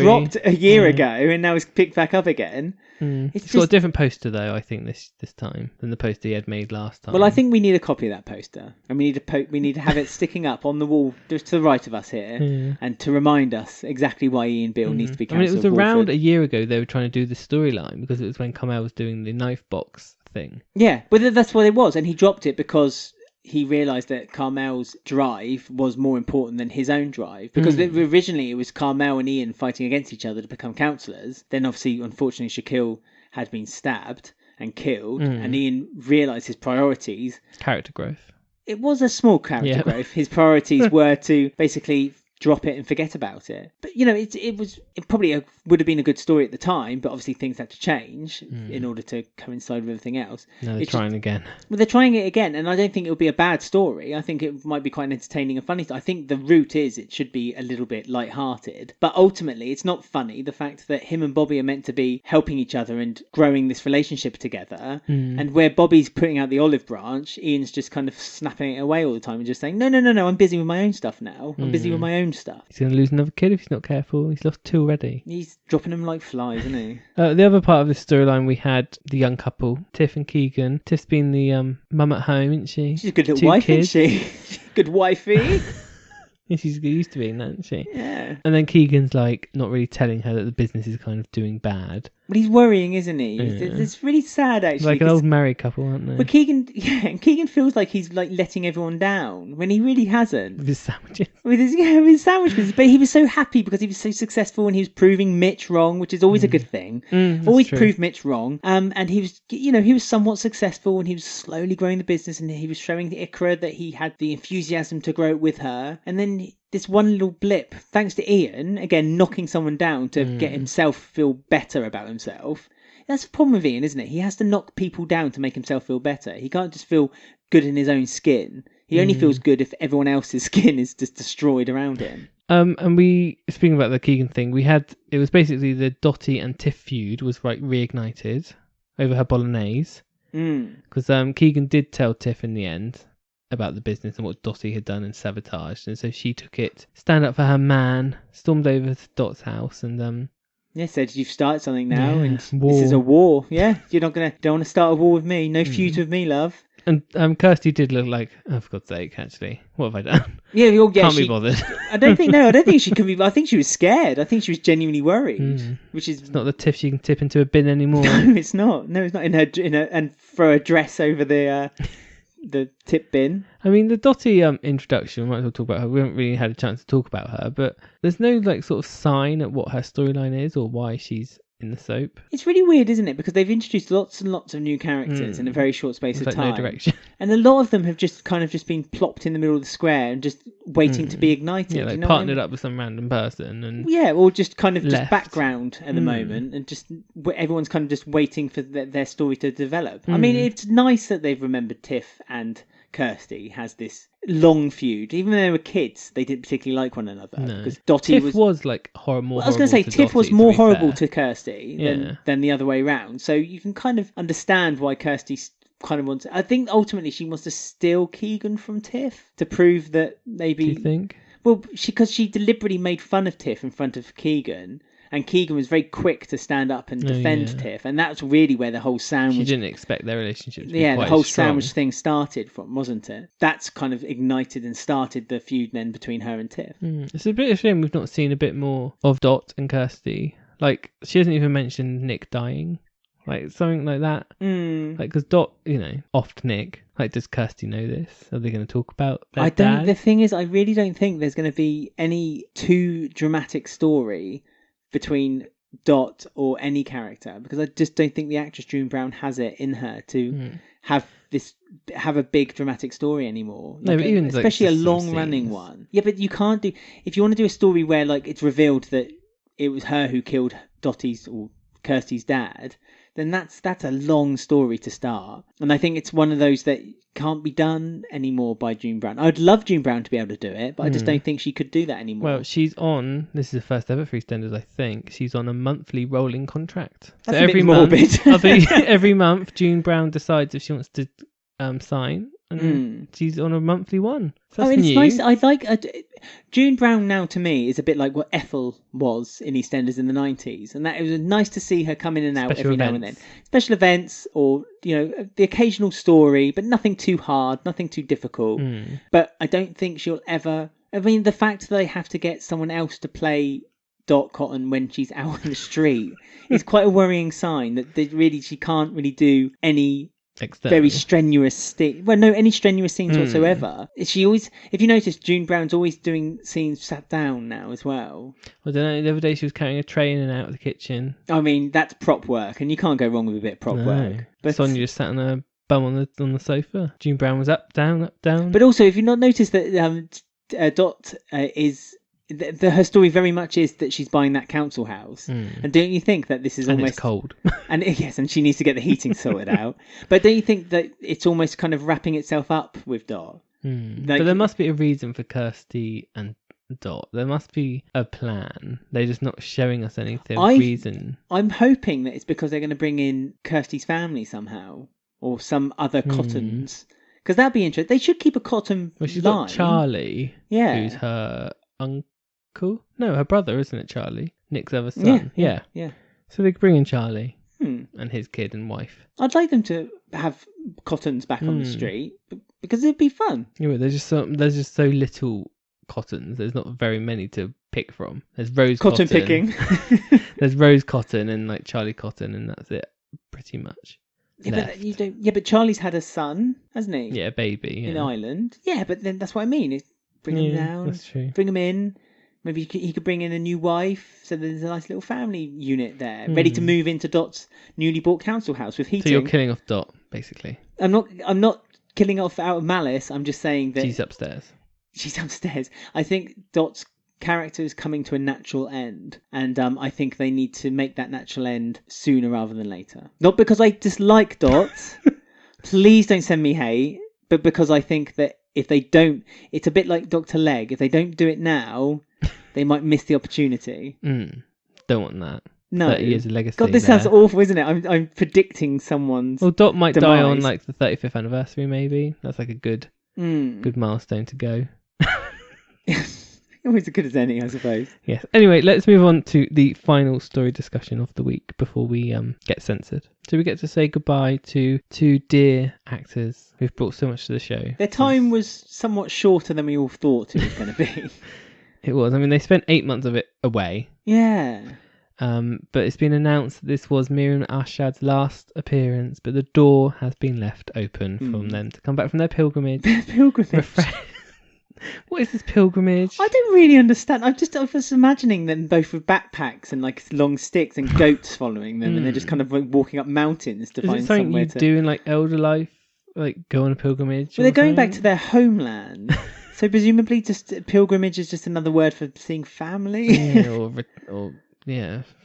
dropped a year ago, and now it's picked back up again.
It's got a different poster, though, I think, this time than the poster he had made last time.
Well, I think we need a copy of that poster, and we need to have it sticking up on the wall just to the right of us here, and to remind us exactly why Ian Beale needs to be counsellor.
I mean, it was around a year ago they were trying to do the storyline, because it was when Carmel was doing the knife box thing.
Yeah, but that's what it was, and he dropped it because he realised that Carmel's drive was more important than his own drive. Because originally it was Carmel and Ian fighting against each other to become counsellors. Then obviously, unfortunately, Shaquille had been stabbed and killed. And Ian realised his priorities.
Character growth.
It was a small character growth. His priorities were to basically drop it and forget about it. But it probably would have been a good story at the time, but obviously things had to change in order to coincide with everything else.
No, they're trying again.
Well, they're trying it again, and I don't think it would be a bad story. I think it might be quite an entertaining and funny story. I think the route is it should be a little bit light-hearted, but ultimately it's not funny. The fact that him and Bobby are meant to be helping each other and growing this relationship together, and where Bobby's putting out the olive branch, Ian's just kind of snapping it away all the time and just saying, no, I'm busy with my own stuff now. I'm busy with my own stuff.
He's going to lose another kid if he's not careful. He's lost 2 already.
He's dropping them like flies, isn't he?
The other part of this storyline, we had the young couple, Tiff and Keegan. Tiff's been the mum at home, isn't she?
She's a good little wife, isn't she? Good wifey.
She's used to being that, isn't she?
Yeah.
And then Keegan's like not really telling her that the business is kind of doing bad.
But he's worrying, isn't he?
Yeah.
It's really sad, actually.
Like an old married couple, aren't they?
But Keegan feels like he's like letting everyone down when he really hasn't.
With his sandwiches.
With his sandwiches. But he was so happy because he was so successful and he was proving Mitch wrong, which is always a good thing. Always
true.
prove Mitch wrong. And he was, he was somewhat successful and he was slowly growing the business and he was showing Iqra that he had the enthusiasm to grow it with her. And then this one little blip, thanks to Ian, again, knocking someone down to get himself feel better about himself. That's the problem with Ian, isn't it? He has to knock people down to make himself feel better. He can't just feel good in his own skin. He only feels good if everyone else's skin is just destroyed around him.
And speaking about the Keegan thing, it was basically the Dotty and Tiff feud was like reignited over her bolognese. Because Keegan did tell Tiff in the end about the business and what Dotty had done and sabotaged, and so she took it, stand up for her man, stormed over to Dot's house, and
said you've started something now, and
war.
This is a war. Yeah, don't want to start a war with me. No feud with me, love.
And Kirsty did look like, oh, for God's sake, actually, what have I done?
Yeah,
can't be bothered.
I don't think she could be. I think she was scared. I think she was genuinely worried. Which is
it's not the Tiff you can tip into a bin anymore.
No, it's not. No, it's not in her and throw a dress over the tip bin.
I mean, the Dotty introduction, we might as well talk about her. We haven't really had a chance to talk about her, but there's no like sort of sign at what her storyline is or why she's in the soap.
It's really weird, isn't it? Because they've introduced lots and lots of new characters in a very short space of time.
No direction.
And a lot of them have just been plopped in the middle of the square and just waiting to be ignited.
Yeah, like partnered up with some random person.
Or just kind of
left.
just background at the moment, and just everyone's kind of just waiting for their story to develop. I mean, it's nice that they've remembered Tiff and Kirsty has this long feud. Even though they were kids, they didn't particularly like one another. Because Dotty
Tiff was like more.
I was going to say Tiff was more horrible to Kirsty than the other way around. So you can kind of understand why Kirsty kind of wants. I think ultimately she wants to steal Keegan from Tiff to prove that maybe.
Do you think?
Well, because she deliberately made fun of Tiff in front of Keegan. And Keegan was very quick to stand up and defend Tiff. And that's really where the whole sandwich...
She didn't expect their relationship to be quite
the whole
strong.
sandwich thing started from, wasn't it? That's kind of ignited and started the feud then between her and Tiff.
It's a bit of a shame we've not seen a bit more of Dot and Kirsty. Like, she hasn't even mentioned Nick dying. Like, something like that. Like, because Dot, offed Nick. Like, does Kirsty know this? Are they going to talk about their dad?
The thing is, I really don't think there's going to be any too dramatic story between Dot or any character, because I just don't think the actress June Brown has it in her to have a big dramatic story anymore.
No, but even
especially a long running one. Yeah, but you can't do, if you want to do a story where like it's revealed that it was her who killed Dotty's or Kirsty's dad, then that's a long story to start. And I think it's one of those that can't be done anymore by June Brown. I'd love June Brown to be able to do it, but I just don't think she could do that anymore.
Well, she's on, this is the first ever for EastEnders, I think, she's on a monthly rolling contract.
That's so every morbid.
Every month, June Brown decides if she wants to sign, and she's on a monthly one. So that's new.
It's nice. I like June Brown now. To me, is a bit like what Ethel was in EastEnders in the 90s, and that it was nice to see her come in and out every now and then. Special events, or the occasional story, but nothing too hard, nothing too difficult. But I don't think she'll ever. I mean, the fact that they have to get someone else to play Dot Cotton when she's out on the street is quite a worrying sign that she can't really do any very strenuous any strenuous scenes whatsoever. She always, if you notice, June Brown's always doing scenes sat down now as well.
I don't know, the other day she was carrying a tray in and out of the kitchen.
I mean, that's prop work, and you can't go wrong with a bit of prop work. But
Sonia just sat on her bum on the sofa. June Brown was up, down.
But also, if you've not noticed that Dot is her story very much is that she's buying that council house. And don't you think that this is almost...
it's cold.
And yes, and she needs to get the heating sorted out. But don't you think that it's almost kind of wrapping itself up with Dot? Like,
but there must be a reason for Kirsty and Dot. There must be a plan. They're just not showing us anything. Reason.
I'm hoping that it's because they're going to bring in Kirsty's family somehow, or some other Cottons, because that'd be interesting. They should keep a Cotton
she's
line.
got Charlie, who's her uncle. No, her brother, isn't it? Charlie, Nick's other son. Yeah. So they could bring in Charlie and his kid and wife.
I'd like them to have Cottons back on the street because it'd be fun.
Yeah, but there's just so little Cottons. There's not very many to pick from. There's Rose Cotton
picking.
There's Rose Cotton and like Charlie Cotton, and that's it, pretty much.
But you don't. Yeah, but Charlie's had a son, hasn't he?
Yeah, a baby
in Ireland. Yeah, but then that's what I mean. Bring him down.
That's true.
Bring him in. Maybe he could bring in a new wife, so there's a nice little family unit there, ready to move into Dot's newly bought council house with heating.
So you're killing off Dot, basically.
I'm not killing off out of malice. I'm just saying that
she's upstairs.
She's upstairs. I think Dot's character is coming to a natural end, and I think they need to make that natural end sooner rather than later. Not because I dislike Dot. Please don't send me hate, but because I think that if they don't, it's a bit like Dr. Leg. If they don't do it now, they might miss the opportunity.
Don't want that.
No.
30 years of legacy.
God, this sounds awful, isn't it? I'm predicting someone's.
Well, Dot might
demise.
die on like the 35th anniversary, maybe. That's like a good milestone to go.
Always as good as any, I suppose.
Yes. Anyway, let's move on to the final story discussion of the week before we get censored. So we get to say goodbye to two dear actors who've brought so much to the show.
Their time was somewhat shorter than we all thought it was going to be.
It was. I mean, they spent 8 months of it away.
Yeah.
But it's been announced that this was Marium and Arshad's last appearance, but the door has been left open for them to come back from their pilgrimage. What is this pilgrimage?
I don't really understand. I was imagining them both with backpacks and like long sticks and goats following them, and they're just kind of like walking up mountains to find somewhere to
do in like elder life, like go on a pilgrimage.
Well, they're going back to their homeland, so presumably just pilgrimage is just another word for seeing family.
or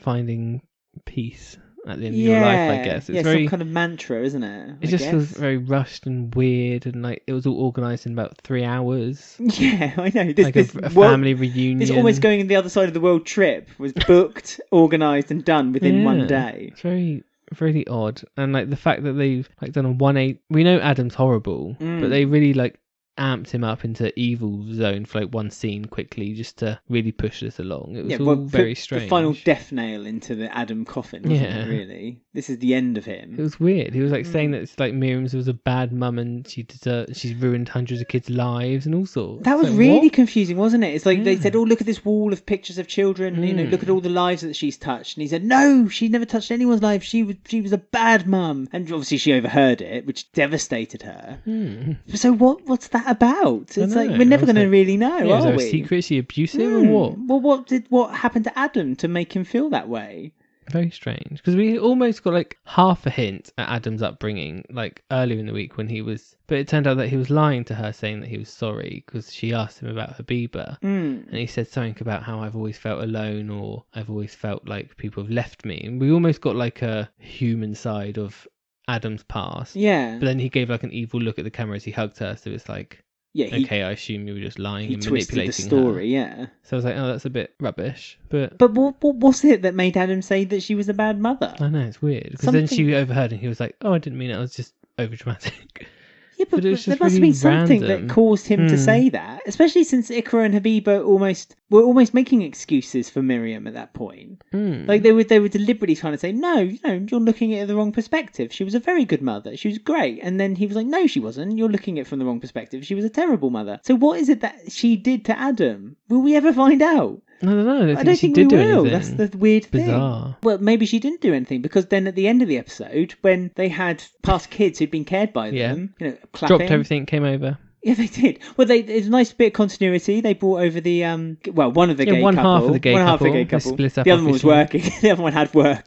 finding peace at the end of your life, I guess. It's very
some kind of mantra, isn't it?
It just feels very rushed and weird, and like it was all organised in about 3 hours.
Yeah, I know.
This a family reunion.
This almost going in the other side of the world trip was booked, organised, and done within one day.
It's very, really odd, and like the fact that they've like done a 180. We know Adam's horrible, but they really like amped him up into evil zone for like one scene quickly just to really push this along. It was all very strange.
The final death nail into the Adam coffin, wasn't it, really? This is the end of him.
It was weird. He was like saying that it's like Miriam's was a bad mum and she's ruined hundreds of kids' lives and all sorts.
That was really confusing, wasn't it? It's like they said, oh, look at this wall of pictures of children, look at all the lives that she's touched. And he said, no, she never touched anyone's life. She was a bad mum. And obviously she overheard it, which devastated her. So what's that about? It's like, we're never going to really know, are we?
Is there a secret? Is she abusive or what?
Well, what happened to Adam to make him feel that way?
Very strange, because we almost got like half a hint at Adam's upbringing like earlier in the week when he was, but it turned out that he was lying to her, saying that he was sorry because she asked him about Habiba and he said something about how I've always felt alone, or I've always felt like people have left me, and we almost got like a human side of Adam's past.
Yeah,
but then he gave like an evil look at the camera as he hugged her, so it's like, okay, I assume you were just lying and manipulating
the story,
her.
Yeah.
So I was like, oh, that's a bit rubbish. But
what was it that made Adam say that she was a bad mother?
I know, it's weird. Because then she overheard and he was like, oh, I didn't mean it. I was just overdramatic.
Yeah, but there must have been something that caused him to say that, especially since Iqra and Habiba were almost making excuses for Marium at that point. Like they were deliberately trying to say, no, you're looking at it the wrong perspective. She was a very good mother. She was great. And then he was like, no, she wasn't. You're looking at it from the wrong perspective. She was a terrible mother. So what is it that she did to Adam? Will we ever find out?
I don't know.
I don't think we will.
Anything.
That's the weird thing.
Bizarre.
Well, maybe she didn't do anything, because then at the end of the episode, when they had past kids who'd been cared by them, clapping,
dropped everything, came over.
Yeah, they did. Well, it's a nice bit of continuity. They brought over the one of the gay couple.
Half of the gay couple.
Half of the gay couple.
Split up
the other one was working. The other one had work.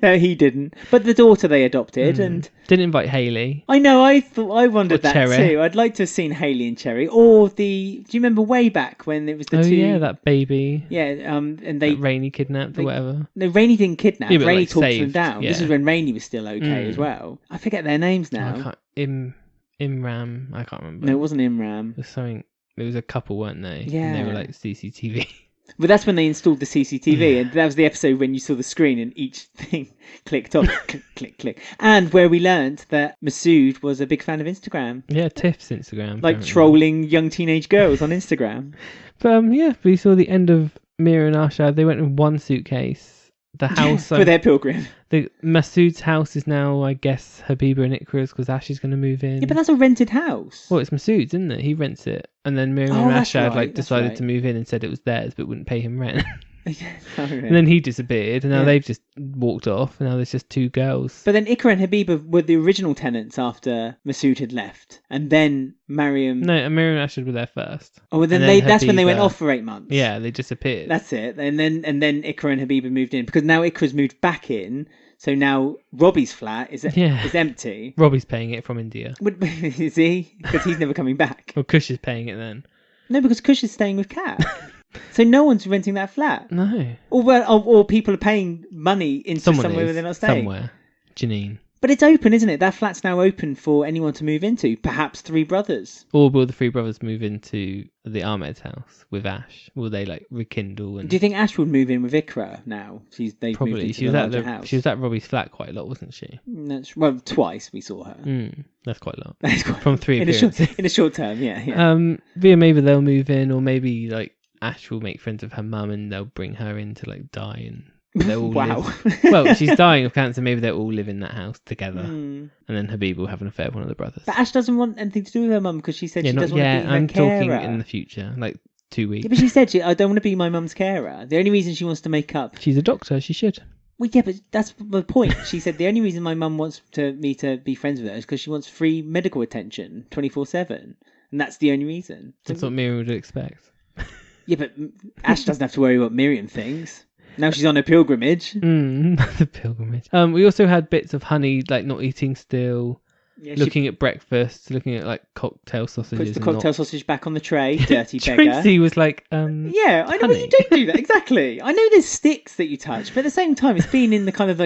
No, he didn't. But the daughter they adopted, and
didn't invite Hayley.
I know. I wondered that
Cherry.
too. I'd like to have seen Hayley and Cherry, or the. Do you remember way back when it was the two?
Yeah, that baby.
Yeah, and they.
That Rainey kidnapped or whatever.
No, Rainey didn't kidnap.
Yeah, but,
Rainey
like,
talked
saved,
them down.
yeah.
This is when Rainey was still okay as well. I forget their names now.
Imram. I can't remember.
No, it wasn't Imram.
It was something. There was a couple, weren't they?
Yeah.
And they were like CCTV.
But that's when they installed the CCTV, and that was the episode when you saw the screen and each thing clicked on, click, click, click. And where we learned that Masood was a big fan of Instagram.
Yeah, Tiff's Instagram.
Like
apparently.
trolling young teenage girls on Instagram.
But yeah, we saw the end of Mira and Arshad. They went in one suitcase. The house
for their pilgrim.
The Masood's house is now, I guess, Habiba and Iqra's because Ash is going to move in.
Yeah, but that's a rented house.
Well, it's Masood's, isn't it? He rents it, and then Marium and Arshad decided to move in and said it was theirs, but wouldn't pay him rent. And then he disappeared, and now they've just walked off, and now there's just two girls.
But then Iqra and Habiba were the original tenants after Masood had left, and then Marium.
No, Marium and Arshad were there first.
Oh, well, then that's when they went off for 8 months.
Yeah, they disappeared.
That's it. And then Iqra and Habiba moved in because now Iqra's moved back in. So now Robbie's flat is empty.
Robbie's paying it from India.
Is he? Because he's never coming back.
Well, Kush is paying it then.
No, because Kush is staying with Kat. So no one's renting that flat.
No.
Or people are paying money into somewhere where they're not staying.
Somewhere. Janine.
But it's open, isn't it? That flat's now open for anyone to move into. Perhaps 3 brothers.
Or will the 3 brothers move into the Ahmed's house with Ash? Will they rekindle? And...
Do you think Ash would move in with Iqra now? They've
Probably.
moved into the larger house.
She was at Robbie's flat quite a lot, wasn't she?
Well, twice we saw her.
That's quite a lot.
That's quite
From 3 appearances.
In a short term, yeah.
Maybe they'll move in, or maybe Ash will make friends with her mum and they'll bring her in to die and they'll all live. Well, she's dying of cancer. Maybe they'll all live in that house together, and then Habiba will have an affair with one of the brothers.
But Ash doesn't want anything to do with her mum because she said she doesn't want to be her
I'm
carer.
talking in the future, 2 weeks.
Yeah, but she said I don't want to be my mum's carer. The only reason she wants to make up.
She's a doctor. She should.
Well, yeah, but that's the point. She said the only reason my mum wants me to be friends with her is because she wants free medical attention 24/7, and that's the only reason.
That's what Miriam would expect.
Yeah, but Ash doesn't have to worry what Marium thinks. Now she's on a pilgrimage.
The pilgrimage. We also had bits of Honey not eating still, looking at breakfast, looking at cocktail sausages.
Puts the cocktail sausage back on the tray, dirty beggar.
Tracy was like,
yeah, I know, well, you don't do that, exactly. I know there's sticks that you touch, but at the same time it's been in the kind of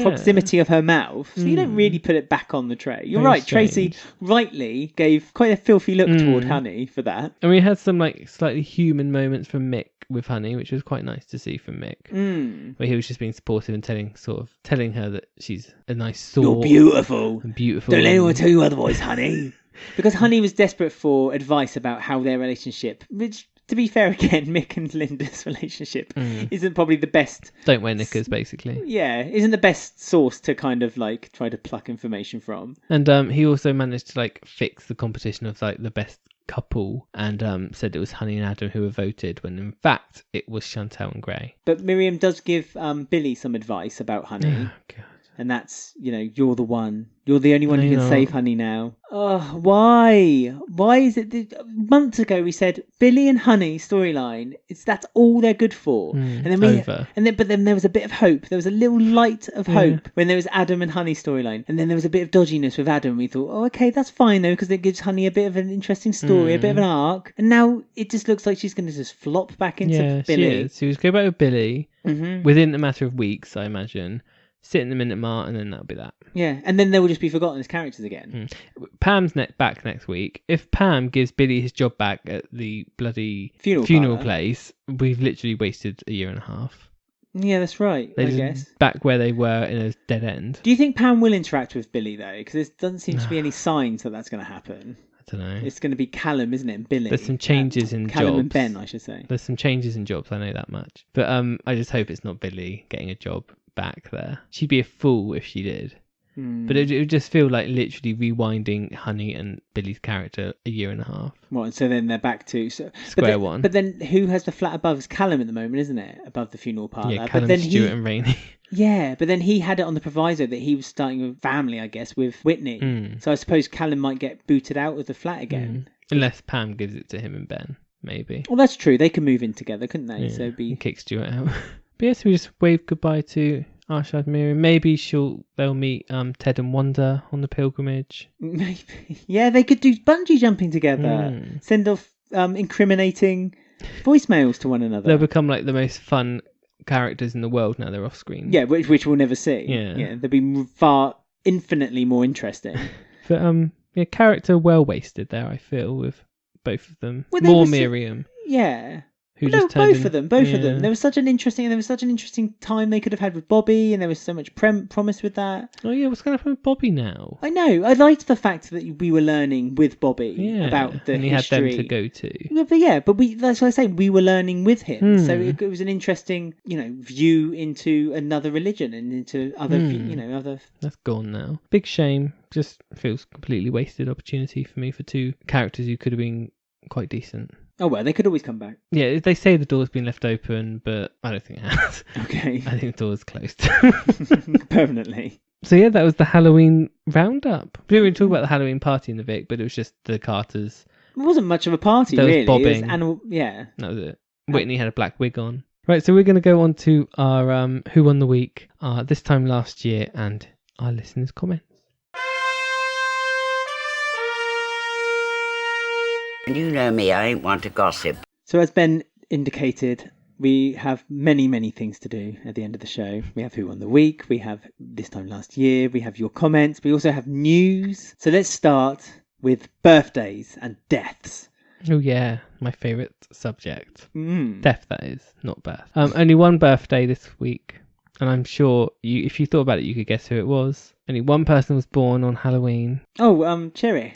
proximity of her mouth, so you don't really put it back on the tray. You're right, strange. Tracy rightly gave quite a filthy look toward Honey for that.
And we had some slightly human moments from Mick with Honey, which was quite nice to see from Mick, where he was just being supportive and telling her that she's a nice sort.
You're beautiful.
And beautiful.
Don't let anyone tell you otherwise, Honey. Because Honey was desperate for advice about how their relationship, which, to be fair again, Mick and Linda's relationship isn't probably the best.
Don't wear knickers, basically.
Yeah, isn't the best source to kind of try to pluck information from.
And he also managed to fix the competition of the best couple, and said it was Honey and Adam who were voted, when in fact it was Chantelle and Gray. But
Miriam does give Billy some advice about Honey.
Oh, God.
And that's, you're the one. You're the only one who can save Honey now. Oh, why? Why is it? Months ago we said Billy and Honey storyline. That's all they're good for. And then but then there was a bit of hope. There was a little light of hope when there was Adam and Honey storyline. And then there was a bit of dodginess with Adam. We thought, oh, okay, that's fine though, because it gives Honey a bit of an interesting story, a bit of an arc. And now it just looks like she's going to just flop back into Billy.
She is. She was going back with Billy within a matter of weeks, I imagine. Sit in the Minute Mart, and then that'll be that.
Yeah, and then they will just be forgotten as characters again.
Pam's back next week. If Pam gives Billy his job back at the bloody funeral place, we've literally wasted a year and a half.
Yeah, that's right, I guess.
Back where they were in a dead end.
Do you think Pam will interact with Billy, though? Because there doesn't seem to be any signs that that's going to happen.
I don't know.
It's going to be Callum, isn't it, and Billy?
There's some changes in
Callum
jobs.
And Ben, I should say.
There's some changes in jobs, I know that much. But I just hope it's not Billy getting a job back there. She'd be a fool if she did. But it would just feel like literally rewinding Honey and Billy's character a year and a half.
Well, and so then they're back to
square one.
But then who has the flat above? Is Callum at the moment, isn't it? Above the funeral parlour.
Yeah, Callum, Stuart and Rainey.
Yeah, but then he had it on the proviso that he was starting a family, I guess, with Whitney. So I suppose Callum might get booted out of the flat again.
Unless Pam gives it to him and Ben, maybe.
Well, that's true. They can move in together, couldn't they?
Yeah,
So
and kick Stuart out. But yes, we just waved goodbye to Arshad Miriam. Maybe they'll meet Ted and Wanda on the pilgrimage.
Maybe. Yeah, they could do bungee jumping together. Send off incriminating voicemails to one another.
They'll become like the most fun characters in the world now they're off screen.
Yeah, which we'll never see.
Yeah.
They'll be far infinitely more interesting.
But character well wasted there, I feel, with both of them.
Well,
More Marium.
Yeah.
Both
of them. There was such an interesting time they could have had with Bobby, and there was so much promise with that.
Oh yeah, what's going to happen with Bobby now?
I know. I liked the fact that we were learning with Bobby about the
and he
history.
had them to go to.
But that's what I say. We were learning with him, so it was an interesting, view into another religion and into other, other.
That's gone now. Big shame. Just feels completely wasted opportunity for me for two characters who could have been quite decent.
Oh, well, they could always come back.
Yeah, they say the door's been left open, but I don't think it has.
Okay.
I think the door's closed.
Permanently.
So yeah, that was the Halloween roundup. We didn't really talk about the Halloween party in the Vic, but it was just the Carters.
It wasn't much of a party,
there
really.
Was bobbing.
It was yeah.
That was it. Whitney had a black wig on. Right, so we're going to go on to our Who Won the Week this time last year and our listeners' comments.
You know me, I ain't one to gossip.
So as Ben indicated, we have many, many things to do at the end of the show. We have Who Won the Week, we have This Time Last Year, we have your comments, we also have news. So let's start with birthdays and deaths.
Oh yeah, my favourite subject.
Death,
that is, not birth. Only one birthday this week, and I'm sure if you thought about it, you could guess who it was. Only one person was born on Halloween.
Oh, Cherry.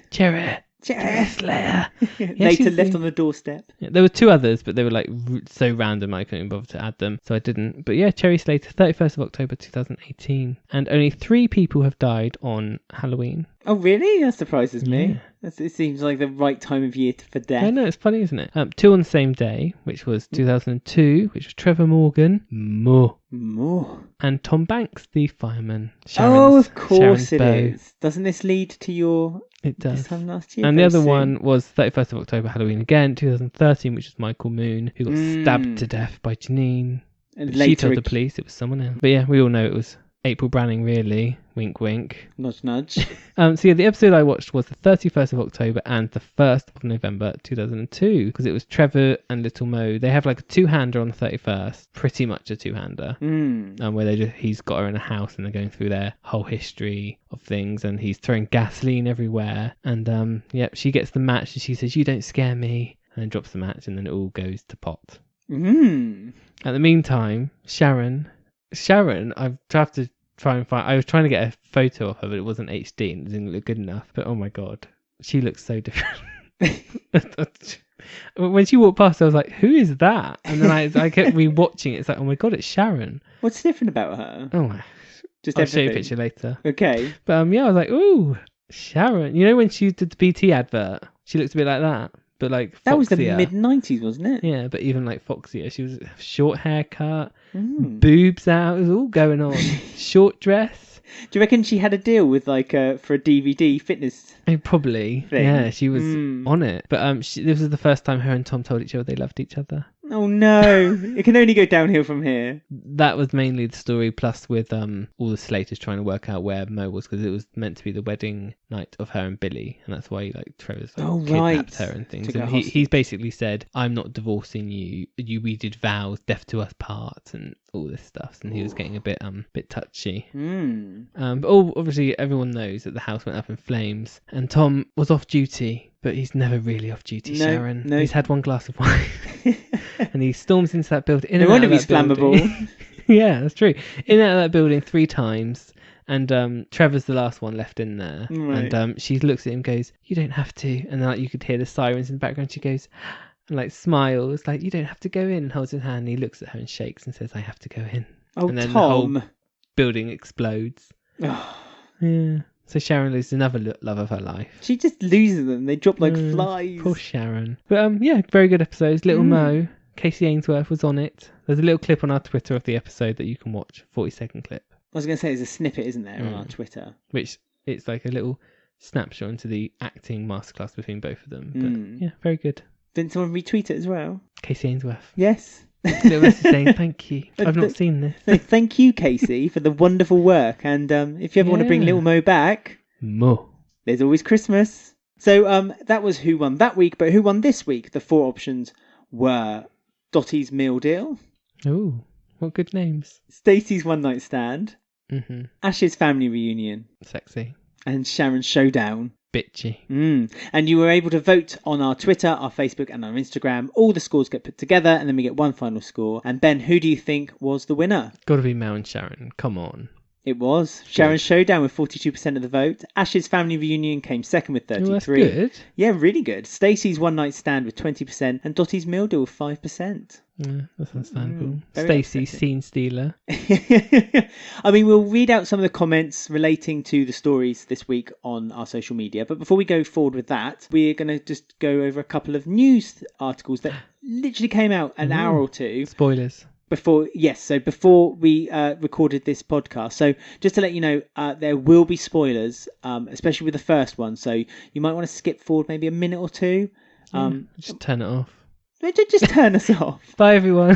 Slayer.
Later left on the doorstep.
Yeah, there were two others, but they were like so random I couldn't bother to add them, so I didn't. But yeah, Cherry Slater, 31st of October 2018. And only 3 people have died on Halloween.
Oh, really? That surprises me.
Yeah.
It seems like the right time of year for death.
I know, it's funny, isn't it? 2 on the same day, which was 2002, which was Trevor Morgan. More. And Tom Banks, the fireman.
Of course
Sharon's
it
beau.
is. Doesn't this lead to your...
It does.
This time last year?
And the other one was 31st of October, Halloween again, 2013, which was Michael Moon, who got stabbed to death by Janine.
And
she told the police it was someone else. But yeah, we all know it was April Branning, really. Wink, wink.
Nudge, nudge.
So yeah, the episode I watched was the 31st of October and the 1st of November 2002, because it was Trevor and Little Mo. They have like a two-hander on the 31st, pretty much a two-hander, where he's got her in a house and they're going through their whole history of things, and he's throwing gasoline everywhere. And she gets the match and she says, "You don't scare me," and then drops the match, and then it all goes to pot. At the meantime, Sharon, I have to try and find. I was trying to get a photo of her, but it wasn't HD and it didn't look good enough. But oh my god, she looks so different. When she walked past, I was like, "Who is that?" And then I kept rewatching it. It's like, "Oh my god, it's Sharon."
What's different about her?
Oh,
just
I'll show you a picture later.
Okay.
But I was like, "Ooh, Sharon." You know when she did the BT advert, she looks a bit like that. But like
that was the
foxier.
mid-90s, wasn't it?
Yeah, but even like foxier. She was short haircut, boobs out. It was all going on. Short dress.
Do you reckon she had a deal with for a DVD fitness?
Probably.
Thing?
Yeah, she was on it. But this was the first time her and Tom told each other they loved each other.
Oh no! It can only go downhill from here.
That was mainly the story, plus with all the Slaters trying to work out where Mo was, because it was meant to be the wedding night of her and Billy, and that's why Trevor's kidnapped her and things. And he's basically said, "I'm not divorcing you. We did vows, death to us part," and all this stuff. And he was getting a bit touchy. But obviously everyone knows that the house went up in flames, and Tom was off duty. But he's never really off duty, Sharon.
No.
He's had one glass of wine. And he storms into that building.
No wonder he's flammable.
Yeah, that's true. In and out of that building 3 times. And Trevor's the last one left in there.
Right.
And she looks at him and goes, "You don't have to." And then you could hear the sirens in the background. She goes, and smiles, "You don't have to go in," and holds his hand. And he looks at her and shakes and says, "I have to go in."
Oh,
and then
Tom.
the whole building explodes. Yeah. So Sharon loses another love of her life.
She just loses them. They drop like flies.
Poor Sharon. But very good episodes. Little Mo, Casey Ainsworth was on it. There's a little clip on our Twitter of the episode that you can watch. 40-second clip.
I was going to say there's a snippet, isn't there, on our Twitter?
Which it's like a little snapshot into the acting masterclass between both of them. But yeah, very good.
Didn't someone retweet it as well?
Casey Ainsworth.
Yes.
Little message saying thank you. I've not seen this.
No, thank you, Casey, for the wonderful work. And if you ever want to bring
Yeah.
little Mo back,
Mo.
there's always Christmas. So that was who won that week, but who won this week? The 4 options were Dotty's meal deal,
Ooh, what good names.
Stacey's one night stand,
Mm-hmm.
Ash's family reunion,
Sexy.
and Sharon's showdown.
Bitchy.
And you were able to vote on our Twitter, our Facebook, and our Instagram. All the scores get put together, and then we get one final score. And Ben, who do you think was the winner?
Gotta be Mel and Sharon. Come on.
It was Sharon's showdown with 42% of the vote. Ash's family reunion came second with 33%.
Oh, that's good.
Yeah, really good. Stacey's one night stand with 20%, and Dotty's meal deal with 5%.
Yeah, that's understandable.
Very
Stacey,
upsetting.
scene stealer.
I mean, we'll read out some of the comments relating to the stories this week on our social media. But before we go forward with that, we're going to just go over a couple of news articles that literally came out an hour or two
Spoilers.
before we recorded this podcast. So just to let you know, there will be spoilers, especially with the first one. So you might want to skip forward maybe a minute or two.
Just turn it off.
Just turn us off.
Bye, everyone.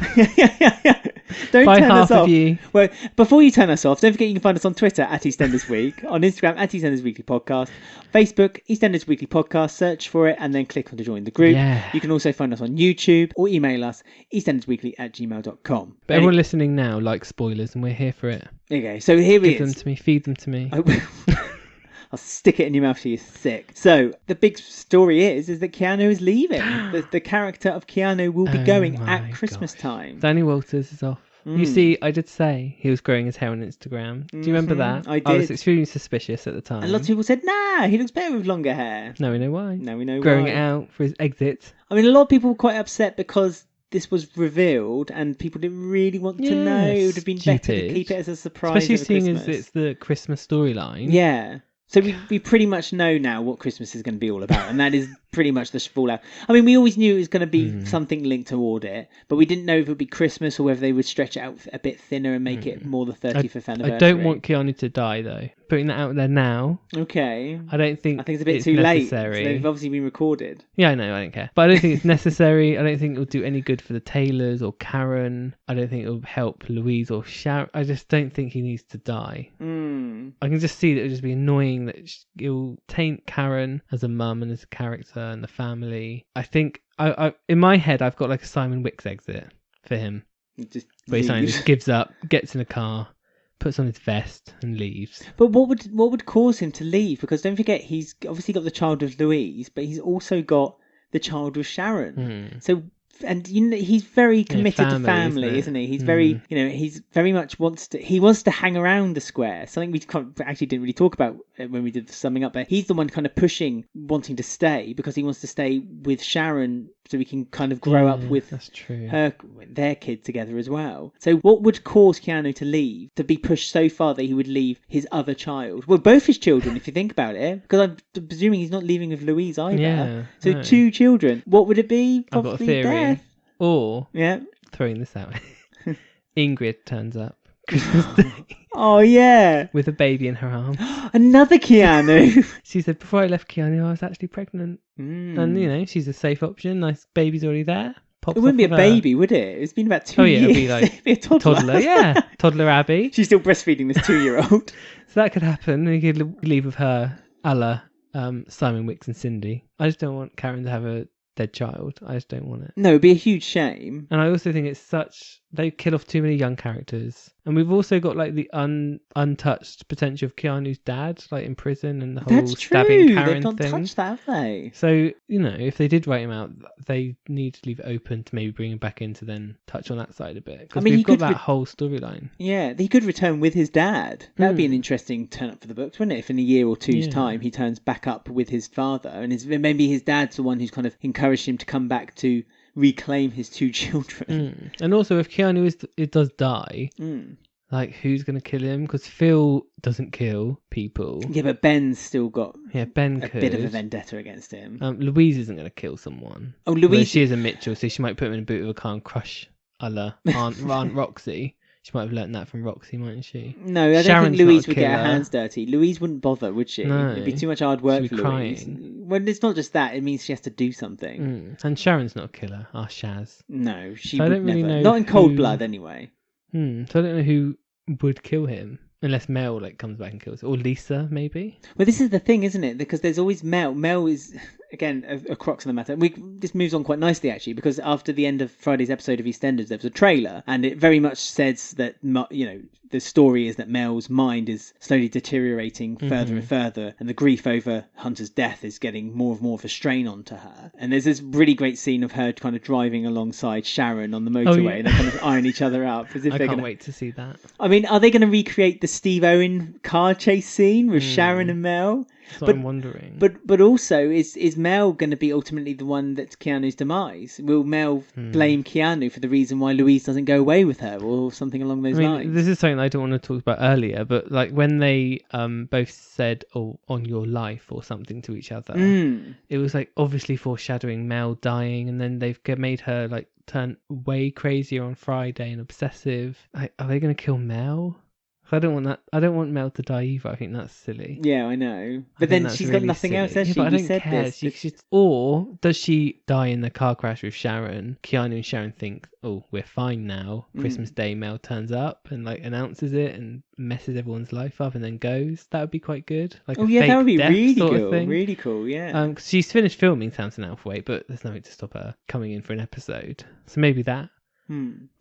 Don't
Bye,
turn
half
us off.
of you.
Well, before you turn us off, don't forget you can find us on Twitter at EastEnders Week, on Instagram at EastEnders Weekly Podcast, Facebook EastEnders Weekly Podcast. Search for it and then click on to join the group.
Yeah.
You can also find us on YouTube or email us eastendersweekly@gmail.com.
But everyone listening now likes spoilers, and we're here for it.
Okay, so here it
Give them
is.
to me. Feed them to me.
I will. I'll stick it in your mouth till you're sick. So the big story is that Keanu is leaving. the character of Keanu will be going
my
at Christmas time.
Danny Walters is off. You see, I did say he was growing his hair on Instagram. Do you remember that?
I
was
did.
extremely suspicious at the time.
And lots of people said, nah, he looks better with longer hair.
Now we know why.
Now we know
Growing
why.
it out for his exit.
I mean, a lot of people were quite upset because this was revealed and people didn't really want to know. It would have been better to
stupid.
keep it as a surprise.
Especially
over
seeing as
Christmas.
it's the Christmas storyline.
Yeah. So we pretty much know now what Christmas is going to be all about, and that is pretty much the fallout. I mean, we always knew it was going to be something linked toward it, but we didn't know if it would be Christmas or whether they would stretch it out a bit thinner and make it more the 35th anniversary.
I don't want Keanu to die, though. Putting that out there now,
Okay.
I don't think
I think it's a bit too late. So
necessary.
they've obviously been recorded.
Yeah, I know, I don't care. But I don't think it's necessary. I don't think it'll do any good for the Taylors or Karen. I don't think it'll help Louise or Sharon. I just don't think he needs to die. I can just see that it'll just be annoying that it'll taint Karen as a mum and as a character and the family. I think, I in my head, I've got like a Simon Wicks exit for him.
Just
Where he
leaves.
just gives up, gets in a car, puts on his vest and leaves.
But what would cause him to leave? Because don't forget, he's obviously got the child with Louise, but he's also got the child with Sharon. So, and you know, he's very committed to family, isn't he? He's very, he's very much wants to hang around the square. Something we actually didn't really talk about when we did the summing up. But he's the one kind of pushing, wanting to stay because he wants to stay with Sharon so we can kind of grow up with
That's true.
their kid together as well. So what would cause Keanu to leave, to be pushed so far that he would leave his other child? Well, both his children, if you think about it, because I'm presuming he's not leaving with Louise either.
Yeah,
So
no.
2 children. What would it be?
I've got a
Probably
theory.
death.
Or,
Yeah.
throwing this out, Ingrid turns up Christmas Day
Oh, yeah.
with a baby in her arms.
Another Keanu.
She said, before I left Keanu, I was actually pregnant. And, she's a safe option. Nice baby's already there. Pops
It wouldn't be a
off with her.
baby, would it? It's been about 2
Oh, yeah,
years.
it'd be like
It'd be a toddler.
Toddler, yeah. Toddler Abby.
She's still breastfeeding this 2-year-old.
So that could happen. And you could leave with her, a la Simon Wicks and Cindy. I just don't want Karen to have a dead child. I just don't want it.
No, it'd be a huge shame.
And I also think they kill off too many young characters. And we've also got like the untouched potential of Keanu's dad, like in prison, and the whole
That's
stabbing
true.
Karen
They've not
thing.
touched that, have they?
So, if they did write him out, they need to leave it open to maybe bring him back in to then touch on that side a bit. Because
I mean,
we've
you
got
could
that whole storyline.
Yeah, he could return with his dad. That would be an interesting turn up for the books, wouldn't it? If in a year or two's time he turns back up with his father, and maybe his dad's the one who's kind of encouraged him to come back to reclaim his 2 children.
And also, if Keanu does die, like, who's going to kill him? Because Phil doesn't kill people.
Yeah, but Ben's still got
Yeah, Ben
a
could.
bit of a vendetta against him.
Louise isn't going to kill someone.
Oh,
Although
Louise.
she is a Mitchell, so she might put him in a boot of a car and crush a la Aunt Roxy. She might have learnt that from Roxy, mightn't she?
No, I don't
Sharon's
think Louise
not a
would get her
killer.
hands dirty. Louise wouldn't bother, would she?
No.
It'd be too much hard work
She'd
for
be
Louise.
crying.
Well, it's not just that. It means she has to do something.
And Sharon's not a killer. Our Shaz.
No, she
I
would
don't really
never.
know
Not in cold
who-
blood, anyway.
So I don't know who would kill him. Unless Mel comes back and kills, or Lisa maybe.
Well, this is the thing, isn't it? Because there's always Mel. Mel is again a crux of the matter. This moves on quite nicely actually, because after the end of Friday's episode of EastEnders, there was a trailer, and it very much says that the story is that Mel's mind is slowly deteriorating further and further, and the grief over Hunter's death is getting more and more of a strain onto her. And there's this really great scene of her kind of driving alongside Sharon on the motorway, and they kind of iron each other up as if
I
they're
can't
going.
wait to see that.
I mean, are they going to recreate the Steve Owen car chase scene with Sharon and Mel?
That's what I'm wondering.
But also, is Mel going to be ultimately the one that's Keanu's demise? Will Mel blame Keanu for the reason why Louise doesn't go away with her, or something along those lines?
This is something I don't want to talk about earlier, but like when they both said "oh, on your life" or something to each other, it was like obviously foreshadowing Mel dying, and then they've made her like turn way crazier on Friday and obsessive. Like, are they going to kill Mel? I don't want that. I don't want Mel to die either. I think that's silly.
Yeah, I know.
I
But
think
then
that's
she's
really
got nothing else,
silly.
has
Yeah,
she?
but I
You
don't
said
care.
this.
Or does she die in the car crash with Sharon? Keanu and Sharon think, oh, we're fine now. Christmas Day, Mel turns up and like announces it and messes everyone's life up and then goes. That would be quite good. Like
Oh
a
yeah,
fake
that would be
death
really
sort of
cool.
thing.
Really cool. Yeah.
'Cause she's finished filming Samson Althwaite, but there's nothing to stop her coming in for an episode. So maybe that.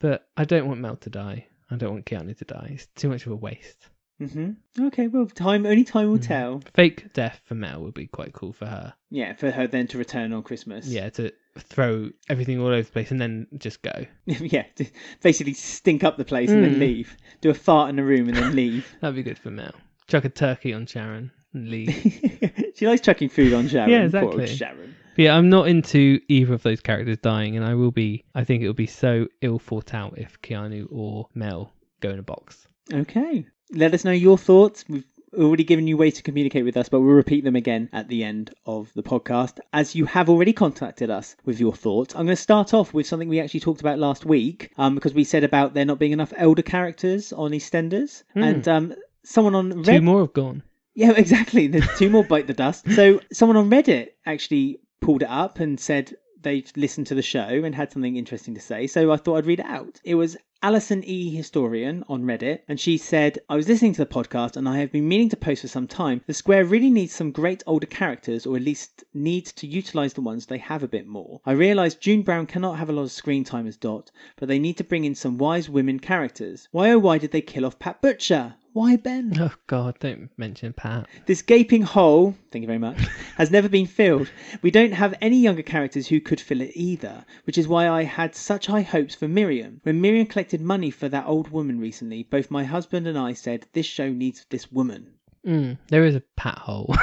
But I don't want Mel to die. I don't want Keanu to die. It's too much of a waste.
Okay, well, only time will tell.
Fake death for Mel would be quite cool for her.
Yeah, for her then to return on Christmas.
Yeah, to throw everything all over the place and then just go.
Yeah, to basically stink up the place and then leave. Do a fart in the room and then leave.
That'd be good for Mel. Chuck a turkey on Sharon and leave.
She likes chucking food on Sharon.
Yeah,
Poor
exactly.
old Sharon.
But yeah, I'm not into either of those characters dying, and I think it would be so ill thought out if Keanu or Mel go in a box.
Okay. Let us know your thoughts. We've already given you ways to communicate with us, but we'll repeat them again at the end of the podcast. As you have already contacted us with your thoughts, I'm going to start off with something we actually talked about last week, because we said about there not being enough elder characters on EastEnders. And someone on Reddit...
Two more have gone.
Yeah, exactly. There's two more bite the dust. So someone on Reddit actually pulled it up and said they'd listened to the show and had something interesting to say. So I thought I'd read it out. It was Alison E. Historian on Reddit, and she said, I was listening to the podcast and I have been meaning to post for some time. The Square really needs some great older characters, or at least needs to utilise the ones they have a bit more. I realise June Brown cannot have a lot of screen time as Dot, but they need to bring in some wise women characters. Why oh why did they kill off Pat Butcher? Why Ben?
Oh God, don't mention Pat.
This gaping hole, thank you very much, has never been filled. We don't have any younger characters who could fill it either, which is why I had such high hopes for Marium. When Marium collected money for that old woman recently, both my husband and I said, this show needs this woman.
There is a Pat hole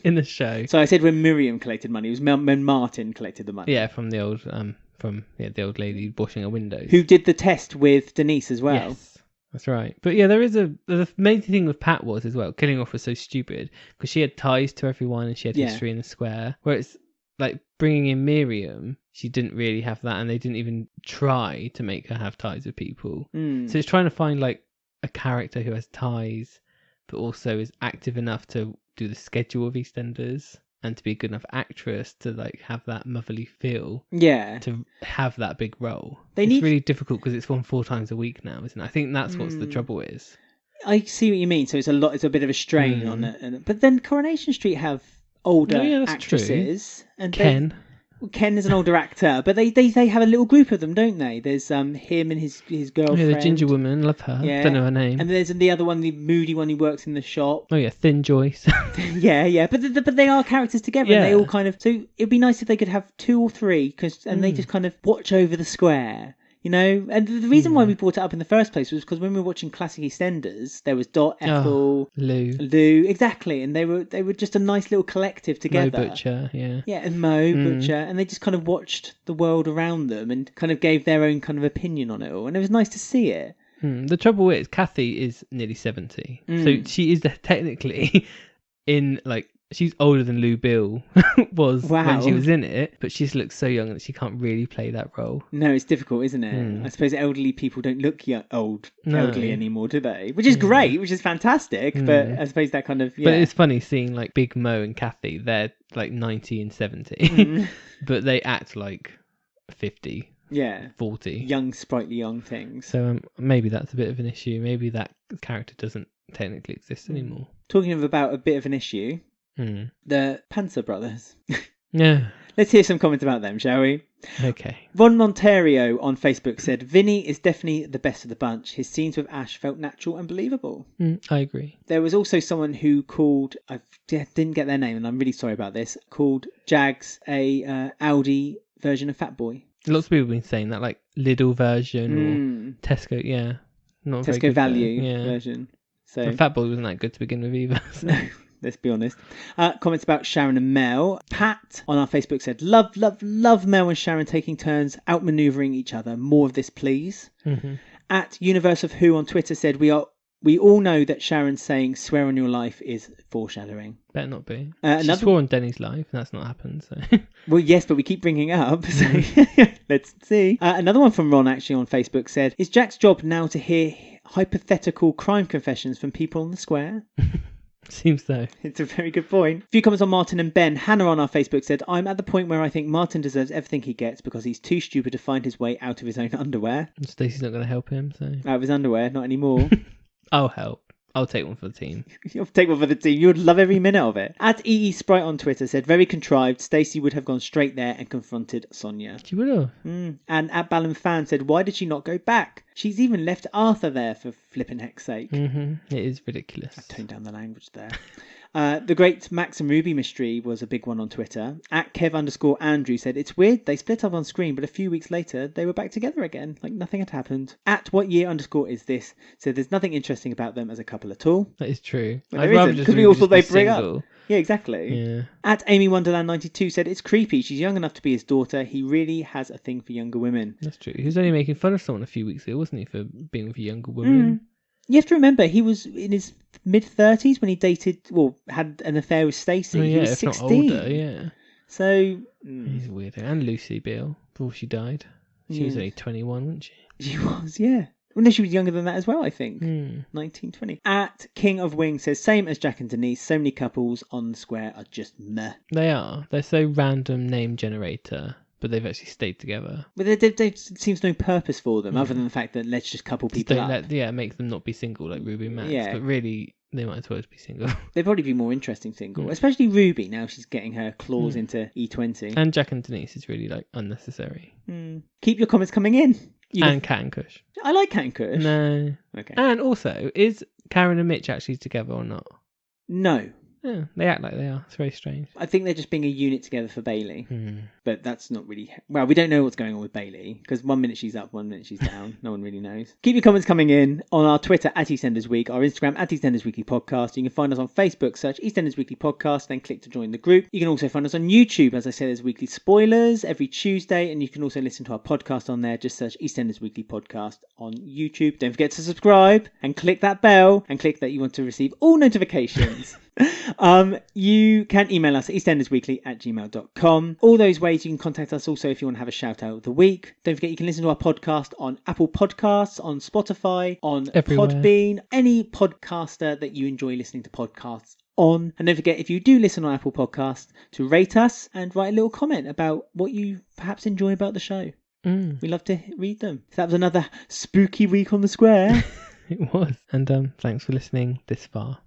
in the show.
So I said when Marium collected money, it was when Martin collected the money.
Yeah, from the old the old lady washing her windows.
Who did the test with Denise as well.
Yes. That's right. But yeah, the main thing with Pat was as well, killing off was so stupid because she had ties to everyone and she had history in the square. Whereas like bringing in Marium, she didn't really have that, and they didn't even try to make her have ties with people. So it's trying to find like a character who has ties but also is active enough to do the schedule of EastEnders and to be a good enough actress to like have that motherly feel.
Yeah.
To have that big role.
It's
really difficult because it's on 4 times a week now, isn't it? I think that's what's the trouble is.
I see what you mean. So it's a bit of a strain on it. But then Coronation Street have older actresses.
True.
And
Ken
is an older actor, but they have a little group of them, don't they? There's him and his girlfriend.
Yeah, the ginger woman, love her.
Yeah.
Don't know her name.
And there's the other one, the moody one who works in the shop.
Oh yeah, Thin Joyce.
yeah. But they are characters together, and they all kind of. So it'd be nice if they could have 2 or 3, and they just kind of watch over the square. You know, and the reason why we brought it up in the first place was because when we were watching classic EastEnders, there was Dot, Ethel,
Lou,
exactly, and they were just a nice little collective together.
Mo Butcher, yeah,
and Mo Butcher, and they just kind of watched the world around them and kind of gave their own kind of opinion on it all, and it was nice to see it.
The trouble is, Kathy is nearly 70, so she is technically in like she's older than Lou Bill was
Wow.
when she was in it, but she just looks so young that she can't really play that role.
No, it's difficult, isn't it?
Mm.
I suppose elderly people don't look elderly
No.
anymore, do they? Which is great, which is fantastic, but I suppose that kind of,
But it's funny seeing like Big Mo and Kathy, they're like 90 and 70, but they act like 50, 40.
Young, sprightly young things.
So maybe that's a bit of an issue. Maybe that character doesn't technically exist anymore.
Talking about a bit of an issue, the Panesar Brothers.
Yeah.
Let's hear some comments about them, shall we?
Okay.
Ron Monterio on Facebook said, Vinny is definitely the best of the bunch. His scenes with Ash felt natural and believable.
I agree.
There was also someone who called, I didn't get their name and I'm really sorry about this, called Jags a Audi version of Fat Boy.
Lots of people have been saying that, like Lidl version or Tesco, not a very
Tesco
good
Value
version.
version. So
And Fat Boy wasn't that good to begin with either. So.
No, let's be honest. Comments about Sharon and Mel. Pat on our Facebook said, love Mel and Sharon taking turns outmanoeuvring each other. More of this, please. At Universe of Who on Twitter said, we all know that Sharon saying swear on your life is foreshadowing.
Better not be.
She
swore on Denny's life, and that's not happened. So.
Well, yes, but we keep bringing it up. So let's see. Another one from Ron actually on Facebook said, is Jack's job now to hear hypothetical crime confessions from people on the square?
Seems so.
It's a very good point. A few comments on Martin and Ben. Hannah on our Facebook said, I'm at the point where I think Martin deserves everything he gets because he's too stupid to find his way out of his own underwear.
And Stacey's not going to help him, so.
Out of his underwear, not anymore.
I'll help. I'll take one for the team.
You'll take one for the team. You would love every minute of it. At EE Sprite on Twitter said, very contrived. Stacey would have gone straight there and confronted Sonia.
She would have.
And at Ballon Fan said, why did she not go back? She's even left Arthur there for flipping heck's sake.
It is ridiculous.
I toned down the language there. The Great Max and Ruby mystery was a big one on Twitter. At Kev_Andrew said, it's weird they split up on screen, but a few weeks later they were back together again, like nothing had happened. At @whatyear_is this said, there's nothing interesting about them as a couple at all.
That is true.
Well, there isn't, because we all thought they'd bring up. Yeah, exactly.
Yeah.
At Amy Wonderland 92 said, it's creepy. She's young enough to be his daughter. He really has a thing for younger women.
That's true. He was only making fun of someone a few weeks ago, wasn't he, for being with a younger woman?
You have to remember, he was in his mid-30s when he had an affair with Stacey.
Oh, yeah,
he was
if
16.
not older, yeah.
So...
He's a weirdo. And Lucy Beale, before she died. She was only 21, wasn't she?
She was, yeah. Well, no, she was younger than that as well, I think. 1920. At King of Wings says, same as Jack and Denise, so many couples on the square are just meh.
They are. They're so random name generator, but they've actually stayed together.
But there seems no purpose for them, other than the fact that let's just couple people up.
Make them not be single like Ruby and Max.
Yeah.
But really, they might as well be single.
They'd probably be more interesting single. Especially Ruby, now she's getting her claws into E20.
And Jack and Denise is really like unnecessary.
Keep your comments coming in.
And Cat and Kush.
I like Cat and Kush.
No.
Okay.
And also, is Karen and Mitch actually together or not?
No.
Yeah, they act like they are. It's very strange.
I think they're just being a unit together for Bailey. But that's not really... Well, we don't know what's going on with Bailey, because 1 minute she's up, 1 minute she's down. No one really knows. Keep your comments coming in on our Twitter at EastEnders Week, our Instagram at EastEnders Weekly Podcast. You can find us on Facebook, search EastEnders Weekly Podcast, then click to join the group. You can also find us on YouTube. As I said, there's weekly spoilers every Tuesday, and you can also listen to our podcast on there. Just search EastEnders Weekly Podcast on YouTube. Don't forget to subscribe and click that bell and click that you want to receive all notifications. You can email us at eastendersweekly@gmail.com. All those ways you can contact us also if you want to have a shout out of the week. Don't forget you can listen to our podcast on Apple Podcasts, on Spotify, on
Everywhere.
Podbean, any podcaster that you enjoy listening to podcasts on. And don't forget, if you do listen on Apple Podcasts, to rate us and write a little comment about what you perhaps enjoy about the show. We love to read them. So that was another spooky week on the square.
It was. And thanks for listening this far.